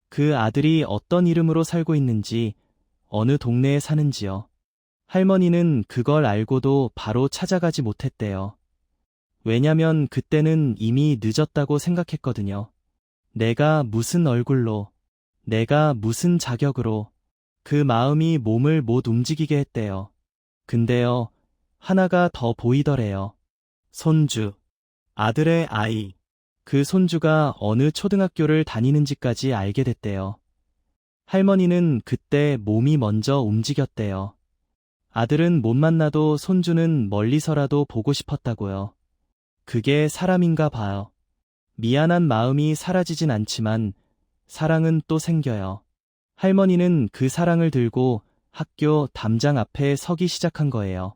그 아들이 어떤 이름으로 살고 있는지, 어느 동네에 사는지요. 할머니는 그걸 알고도 바로 찾아가지 못했대요. 왜냐면 그때는 이미 늦었다고 생각했거든요. 내가 무슨 얼굴로, 내가 무슨 자격으로, 그 마음이 몸을 못 움직이게 했대요. 근데요, 하나가 더 보이더래요. 손주, 아들의 아이. 그 손주가 어느 초등학교를 다니는지까지 알게 됐대요. 할머니는 그때 몸이 먼저 움직였대요. 아들은 못 만나도 손주는 멀리서라도 보고 싶었다고요. 그게 사람인가 봐요. 미안한 마음이 사라지진 않지만 사랑은 또 생겨요. 할머니는 그 사랑을 들고 학교 담장 앞에 서기 시작한 거예요.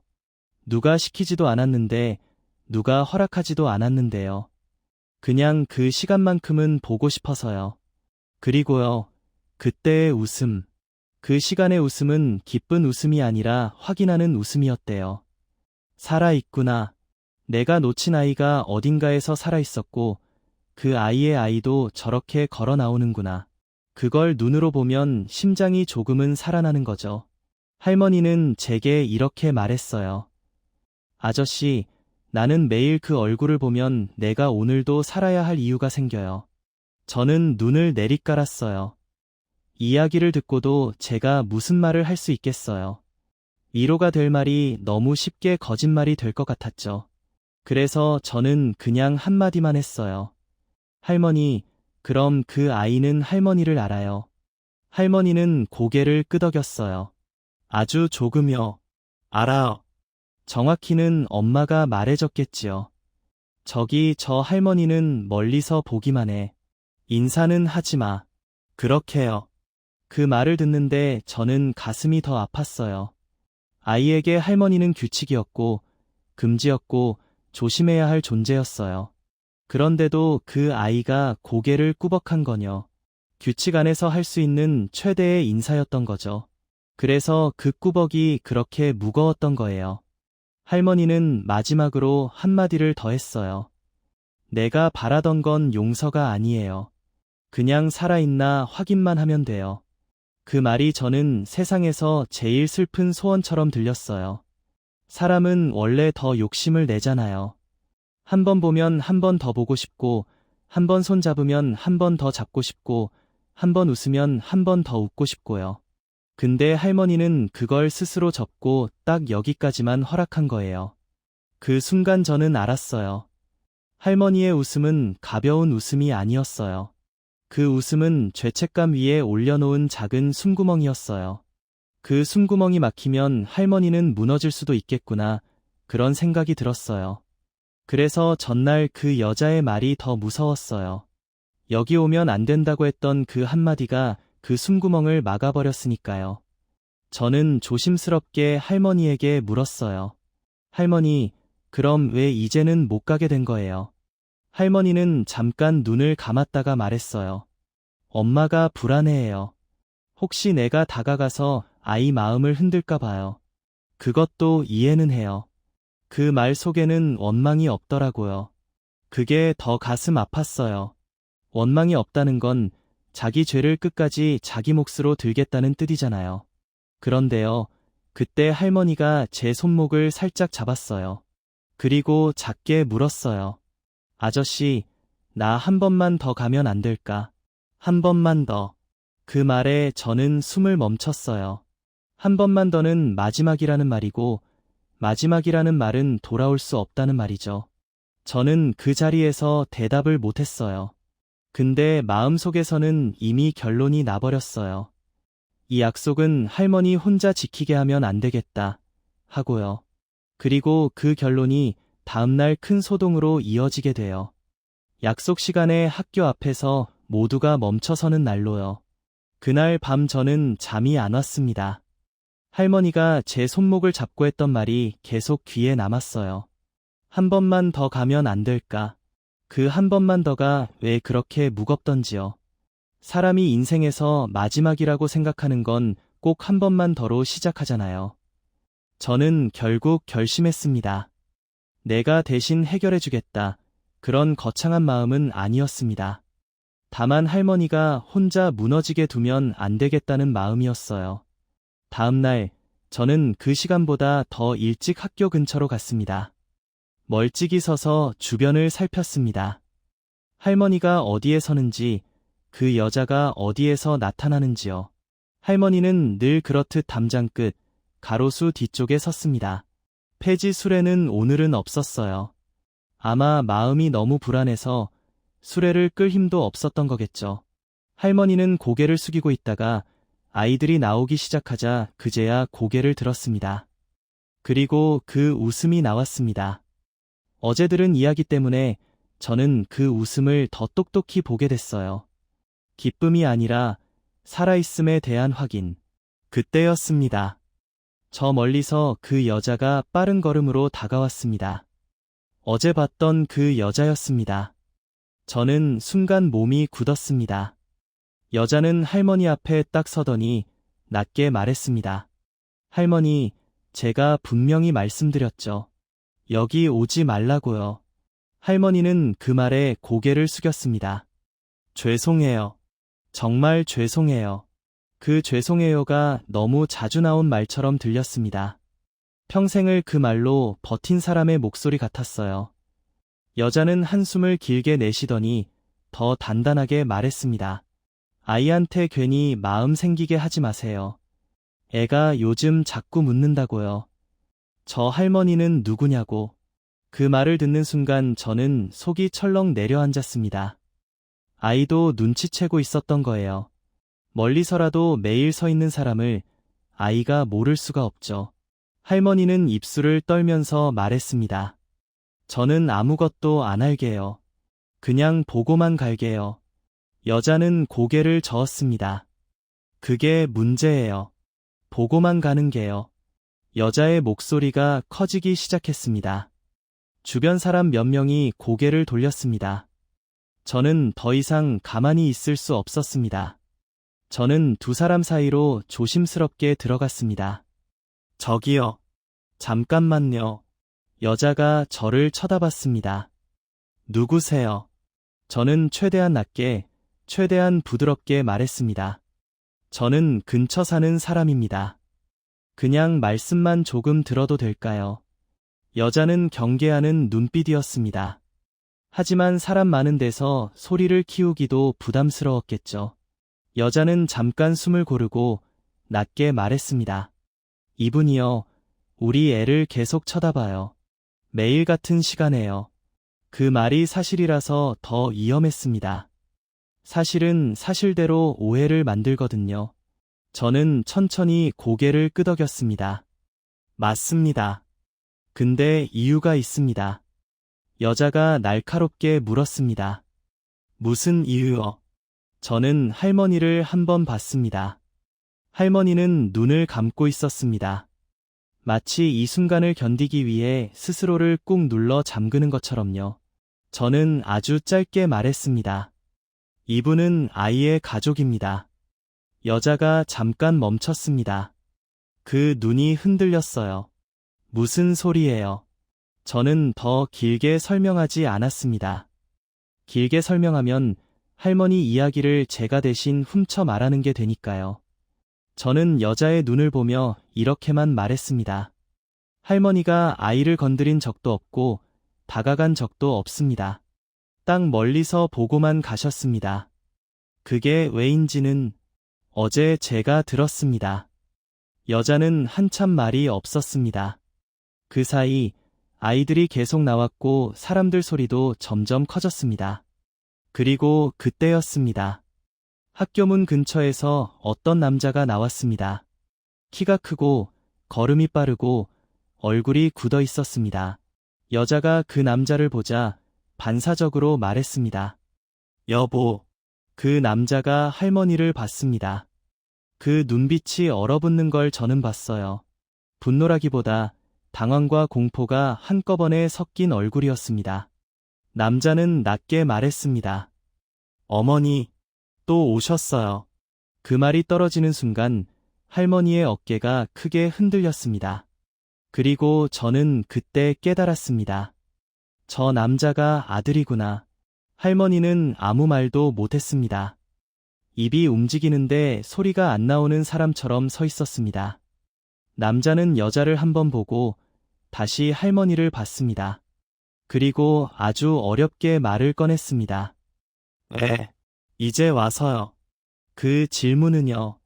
누가 시키지도 않았는데, 누가 허락하지도 않았는데요. 그냥 그 시간만큼은 보고 싶어서요. 그리고요, 그때의 웃음. 그 시간의 웃음은 기쁜 웃음이 아니라 확인하는 웃음이었대요. 살아있구나. 내가 놓친 아이가 어딘가에서 살아있었고, 그 아이의 아이도 저렇게 걸어 나오는구나. 그걸 눈으로 보면 심장이 조금은 살아나는 거죠. 할머니는 제게 이렇게 말했어요. 아저씨, 나는 매일 그 얼굴을 보면 내가 오늘도 살아야 할 이유가 생겨요. 저는 눈을 내리깔았어요. 이야기를 듣고도 제가 무슨 말을 할 수 있겠어요. 위로가 될 말이 너무 쉽게 거짓말이 될 것 같았죠. 그래서 저는 그냥 한마디만 했어요. 할머니, 그럼 그 아이는 할머니를 알아요. 할머니는 고개를 끄덕였어요. 아주 조금요. 알아. 정확히는 엄마가 말해줬겠지요. 저기 저 할머니는 멀리서 보기만 해. 인사는 하지 마. 그렇게요. 그 말을 듣는데 저는 가슴이 더 아팠어요. 아이에게 할머니는 규칙이었고, 금지였고, 조심해야 할 존재였어요. 그런데도 그 아이가 고개를 꾸벅한 거뇨. 규칙 안에서 할 수 있는 최대의 인사였던 거죠. 그래서 그 꾸벅이 그렇게 무거웠던 거예요. 할머니는 마지막으로 한마디를 더 했어요. 내가 바라던 건 용서가 아니에요. 그냥 살아있나 확인만 하면 돼요. 그 말이 저는 세상에서 제일 슬픈 소원처럼 들렸어요. 사람은 원래 더 욕심을 내잖아요. 한 번 보면 한 번 더 보고 싶고, 한 번 손 잡으면 한 번 더 잡고 싶고, 한 번 웃으면 한 번 더 웃고 싶고요. 근데 할머니는 그걸 스스로 접고 딱 여기까지만 허락한 거예요. 그 순간 저는 알았어요. 할머니의 웃음은 가벼운 웃음이 아니었어요. 그 웃음은 죄책감 위에 올려놓은 작은 숨구멍이었어요. 그 숨구멍이 막히면 할머니는 무너질 수도 있겠구나, 그런 생각이 들었어요. 그래서 전날 그 여자의 말이 더 무서웠어요. 여기 오면 안 된다고 했던 그 한마디가 그 숨구멍을 막아버렸으니까요. 저는 조심스럽게 할머니에게 물었어요. 할머니, 그럼 왜 이제는 못 가게 된 거예요? 할머니는 잠깐 눈을 감았다가 말했어요. 엄마가 불안해해요. 혹시 내가 다가가서 아이 마음을 흔들까 봐요. 그것도 이해는 해요. 그 말 속에는 원망이 없더라고요. 그게 더 가슴 아팠어요. 원망이 없다는 건 자기 죄를 끝까지 자기 몫으로 들겠다는 뜻이잖아요. 그런데요, 그때 할머니가 제 손목을 살짝 잡았어요. 그리고 작게 물었어요. 아저씨, 나 한 번만 더 가면 안 될까? 한 번만 더. 그 말에 저는 숨을 멈췄어요. 한 번만 더는 마지막이라는 말이고, 마지막이라는 말은 돌아올 수 없다는 말이죠. 저는 그 자리에서 대답을 못했어요. 근데 마음속에서는 이미 결론이 나버렸어요. 이 약속은 할머니 혼자 지키게 하면 안 되겠다, 하고요. 그리고 그 결론이 다음날 큰 소동으로 이어지게 돼요. 약속 시간에 학교 앞에서 모두가 멈춰서는 날로요. 그날 밤 저는 잠이 안 왔습니다. 할머니가 제 손목을 잡고 했던 말이 계속 귀에 남았어요. 한 번만 더 가면 안 될까? 그 한 번만 더가 왜 그렇게 무겁던지요. 사람이 인생에서 마지막이라고 생각하는 건 꼭 한 번만 더로 시작하잖아요. 저는 결국 결심했습니다. 내가 대신 해결해주겠다. 그런 거창한 마음은 아니었습니다. 다만 할머니가 혼자 무너지게 두면 안 되겠다는 마음이었어요. 다음 날, 저는 그 시간보다 더 일찍 학교 근처로 갔습니다. 멀찍이 서서 주변을 살폈습니다. 할머니가 어디에 서는지, 그 여자가 어디에서 나타나는지요. 할머니는 늘 그렇듯 담장 끝, 가로수 뒤쪽에 섰습니다. 폐지 수레는 오늘은 없었어요. 아마 마음이 너무 불안해서 수레를 끌 힘도 없었던 거겠죠. 할머니는 고개를 숙이고 있다가 아이들이 나오기 시작하자 그제야 고개를 들었습니다. 그리고 그 웃음이 나왔습니다. 어제 들은 이야기 때문에 저는 그 웃음을 더 똑똑히 보게 됐어요. 기쁨이 아니라 살아있음에 대한 확인. 그때였습니다. 저 멀리서 그 여자가 빠른 걸음으로 다가왔습니다. 어제 봤던 그 여자였습니다. 저는 순간 몸이 굳었습니다. 여자는 할머니 앞에 딱 서더니 낮게 말했습니다. 할머니, 제가 분명히 말씀드렸죠. 여기 오지 말라고요. 할머니는 그 말에 고개를 숙였습니다. 죄송해요. 정말 죄송해요. 그 죄송해요가 너무 자주 나온 말처럼 들렸습니다. 평생을 그 말로 버틴 사람의 목소리 같았어요. 여자는 한숨을 길게 내쉬더니 더 단단하게 말했습니다. 아이한테 괜히 마음 생기게 하지 마세요. 애가 요즘 자꾸 묻는다고요. 저 할머니는 누구냐고. 그 말을 듣는 순간 저는 속이 철렁 내려앉았습니다. 아이도 눈치채고 있었던 거예요. 멀리서라도 매일 서 있는 사람을 아이가 모를 수가 없죠. 할머니는 입술을 떨면서 말했습니다. 저는 아무것도 안 할게요. 그냥 보고만 갈게요. 여자는 고개를 저었습니다. 그게 문제예요. 보고만 가는 게요. 여자의 목소리가 커지기 시작했습니다. 주변 사람 몇 명이 고개를 돌렸습니다. 저는 더 이상 가만히 있을 수 없었습니다. 저는 두 사람 사이로 조심스럽게 들어갔습니다. 저기요. 잠깐만요. 여자가 저를 쳐다봤습니다. 누구세요? 저는 최대한 낮게, 최대한 부드럽게 말했습니다. 저는 근처 사는 사람입니다. 그냥 말씀만 조금 들어도 될까요? 여자는 경계하는 눈빛이었습니다. 하지만 사람 많은 데서 소리를 키우기도 부담스러웠겠죠. 여자는 잠깐 숨을 고르고 낮게 말했습니다. 이분이요, 우리 애를 계속 쳐다봐요. 매일 같은 시간에요. 그 말이 사실이라서 더 위험했습니다. 사실은 사실대로 오해를 만들거든요. 저는 천천히 고개를 끄덕였습니다. 맞습니다. 근데 이유가 있습니다. 여자가 날카롭게 물었습니다. 무슨 이유요? 저는 할머니를 한번 봤습니다. 할머니는 눈을 감고 있었습니다. 마치 이 순간을 견디기 위해 스스로를 꾹 눌러 잠그는 것처럼요. 저는 아주 짧게 말했습니다. 이분은 아이의 가족입니다. 여자가 잠깐 멈췄습니다. 그 눈이 흔들렸어요. 무슨 소리예요? 저는 더 길게 설명하지 않았습니다. 길게 설명하면 할머니 이야기를 제가 대신 훔쳐 말하는 게 되니까요. 저는 여자의 눈을 보며 이렇게만 말했습니다. 할머니가 아이를 건드린 적도 없고 다가간 적도 없습니다. 딱 멀리서 보고만 가셨습니다. 그게 왜인지는 어제 제가 들었습니다. 여자는 한참 말이 없었습니다. 그 사이 아이들이 계속 나왔고 사람들 소리도 점점 커졌습니다. 그리고 그때였습니다. 학교 문 근처에서 어떤 남자가 나왔습니다. 키가 크고 걸음이 빠르고 얼굴이 굳어 있었습니다. 여자가 그 남자를 보자 반사적으로 말했습니다. 여보. 그 남자가 할머니를 봤습니다. 그 눈빛이 얼어붙는 걸 저는 봤어요. 분노라기보다 당황과 공포가 한꺼번에 섞인 얼굴이었습니다. 남자는 낮게 말했습니다. 어머니, 또 오셨어요. 그 말이 떨어지는 순간 할머니의 어깨가 크게 흔들렸습니다. 그리고 저는 그때 깨달았습니다. 저 남자가 아들이구나. 할머니는 아무 말도 못했습니다. 입이 움직이는데 소리가 안 나오는 사람처럼 서 있었습니다. 남자는 여자를 한번 보고 다시 할머니를 봤습니다. 그리고 아주 어렵게 말을 꺼냈습니다. 이제 와서요. 그 질문은요.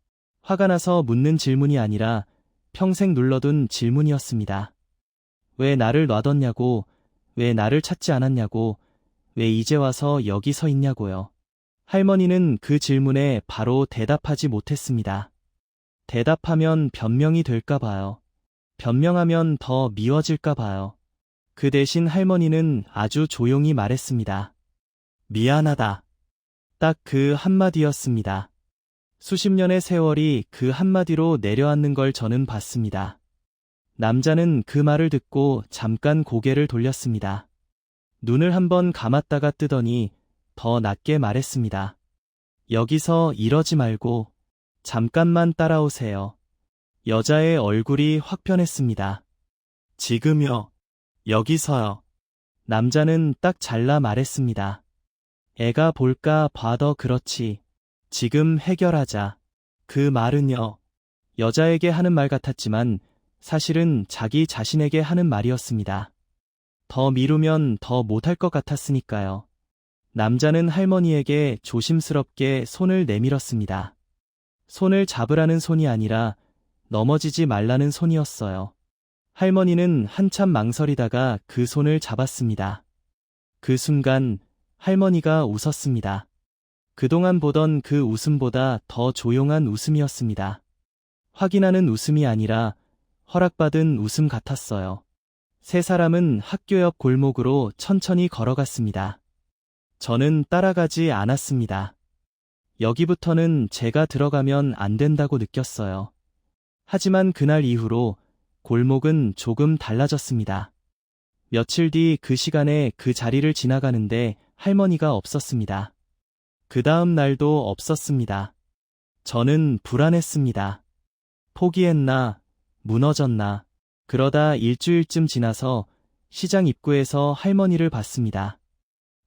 화가 나서 묻는 질문이 아니라 평생 눌러둔 질문이었습니다. 왜 나를 놔뒀냐고, 왜 나를 찾지 않았냐고, 왜 이제 와서 여기 서 있냐고요. 할머니는 그 질문에 바로 대답하지 못했습니다. 대답하면 변명이 될까 봐요. 변명하면 더 미워질까 봐요. 그 대신 할머니는 아주 조용히 말했습니다. 미안하다. 딱 그 한마디였습니다. 수십 년의 세월이 그 한마디로 내려앉는 걸 저는 봤습니다. 남자는 그 말을 듣고 잠깐 고개를 돌렸습니다. 눈을 한번 감았다가 뜨더니 더 낮게 말했습니다. 여기서 이러지 말고 잠깐만 따라오세요. 여자의 얼굴이 확 변했습니다. 지금요. 여기서요. 남자는 딱 잘라 말했습니다. 애가 볼까 봐도 그렇지. 지금 해결하자. 그 말은요. 여자에게 하는 말 같았지만 사실은 자기 자신에게 하는 말이었습니다. 더 미루면 더 못할 것 같았으니까요. 남자는 할머니에게 조심스럽게 손을 내밀었습니다. 손을 잡으라는 손이 아니라 넘어지지 말라는 손이었어요. 할머니는 한참 망설이다가 그 손을 잡았습니다. 그 순간 할머니가 웃었습니다. 그동안 보던 그 웃음보다 더 조용한 웃음이었습니다. 확인하는 웃음이 아니라 허락받은 웃음 같았어요. 세 사람은 학교 옆 골목으로 천천히 걸어갔습니다. 저는 따라가지 않았습니다. 여기부터는 제가 들어가면 안 된다고 느꼈어요. 하지만 그날 이후로 골목은 조금 달라졌습니다. 며칠 뒤 그 시간에 그 자리를 지나가는데 할머니가 없었습니다. 그 다음 날도 없었습니다. 저는 불안했습니다. 포기했나, 무너졌나. 그러다 일주일쯤 지나서 시장 입구에서 할머니를 봤습니다.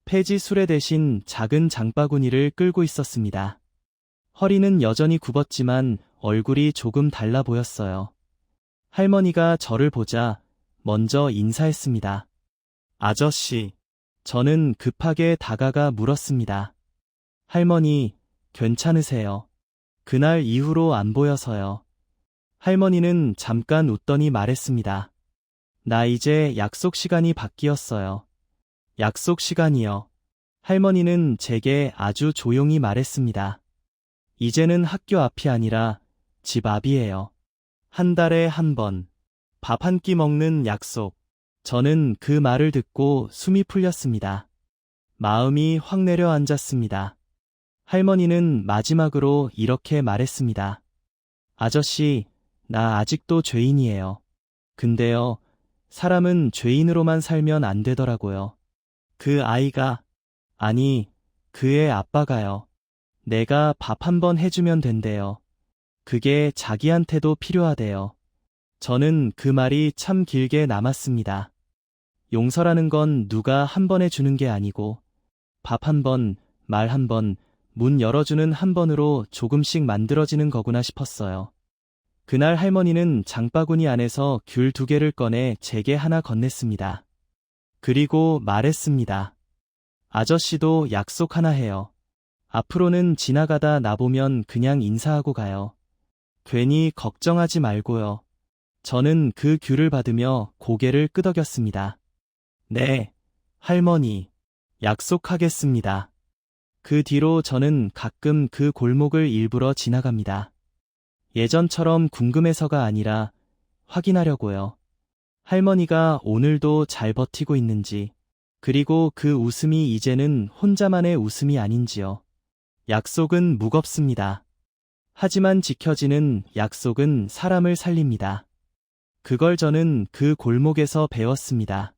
폐지 수레 대신 작은 장바구니를 끌고 있었습니다. 허리는 여전히 굽었지만 얼굴이 조금 달라 보였어요. 할머니가 저를 보자 먼저 인사했습니다. 아저씨, 저는 급하게 다가가 물었습니다. 할머니, 괜찮으세요? 그날 이후로 안 보여서요. 할머니는 잠깐 웃더니 말했습니다. 나 이제 약속 시간이 바뀌었어요. 약속 시간이요. 할머니는 제게 아주 조용히 말했습니다. 이제는 학교 앞이 아니라 집 앞이에요. 한 달에 한 번, 밥 한 끼 먹는 약속. 저는 그 말을 듣고 숨이 풀렸습니다. 마음이 확 내려앉았습니다. 할머니는 마지막으로 이렇게 말했습니다. 아저씨, 나 아직도 죄인이에요. 근데요, 사람은 죄인으로만 살면 안 되더라고요. 그 아이가, 아니, 그의 아빠가요. 내가 밥 한 번 해주면 된대요. 그게 자기한테도 필요하대요. 저는 그 말이 참 길게 남았습니다. 용서라는 건 누가 한 번에 주는 게 아니고, 밥 한 번, 말 한 번, 문 열어주는 한 번으로 조금씩 만들어지는 거구나 싶었어요. 그날 할머니는 장바구니 안에서 귤 2개를 꺼내 제게 하나 건넸습니다. 그리고 말했습니다. 아저씨도 약속 하나 해요. 앞으로는 지나가다 나보면 그냥 인사하고 가요. 괜히 걱정하지 말고요. 저는 그 귤을 받으며 고개를 끄덕였습니다. 네, 할머니, 약속하겠습니다. 그 뒤로 저는 가끔 그 골목을 일부러 지나갑니다. 예전처럼 궁금해서가 아니라 확인하려고요. 할머니가 오늘도 잘 버티고 있는지, 그리고 그 웃음이 이제는 혼자만의 웃음이 아닌지요. 약속은 무겁습니다. 하지만 지켜지는 약속은 사람을 살립니다. 그걸 저는 그 골목에서 배웠습니다.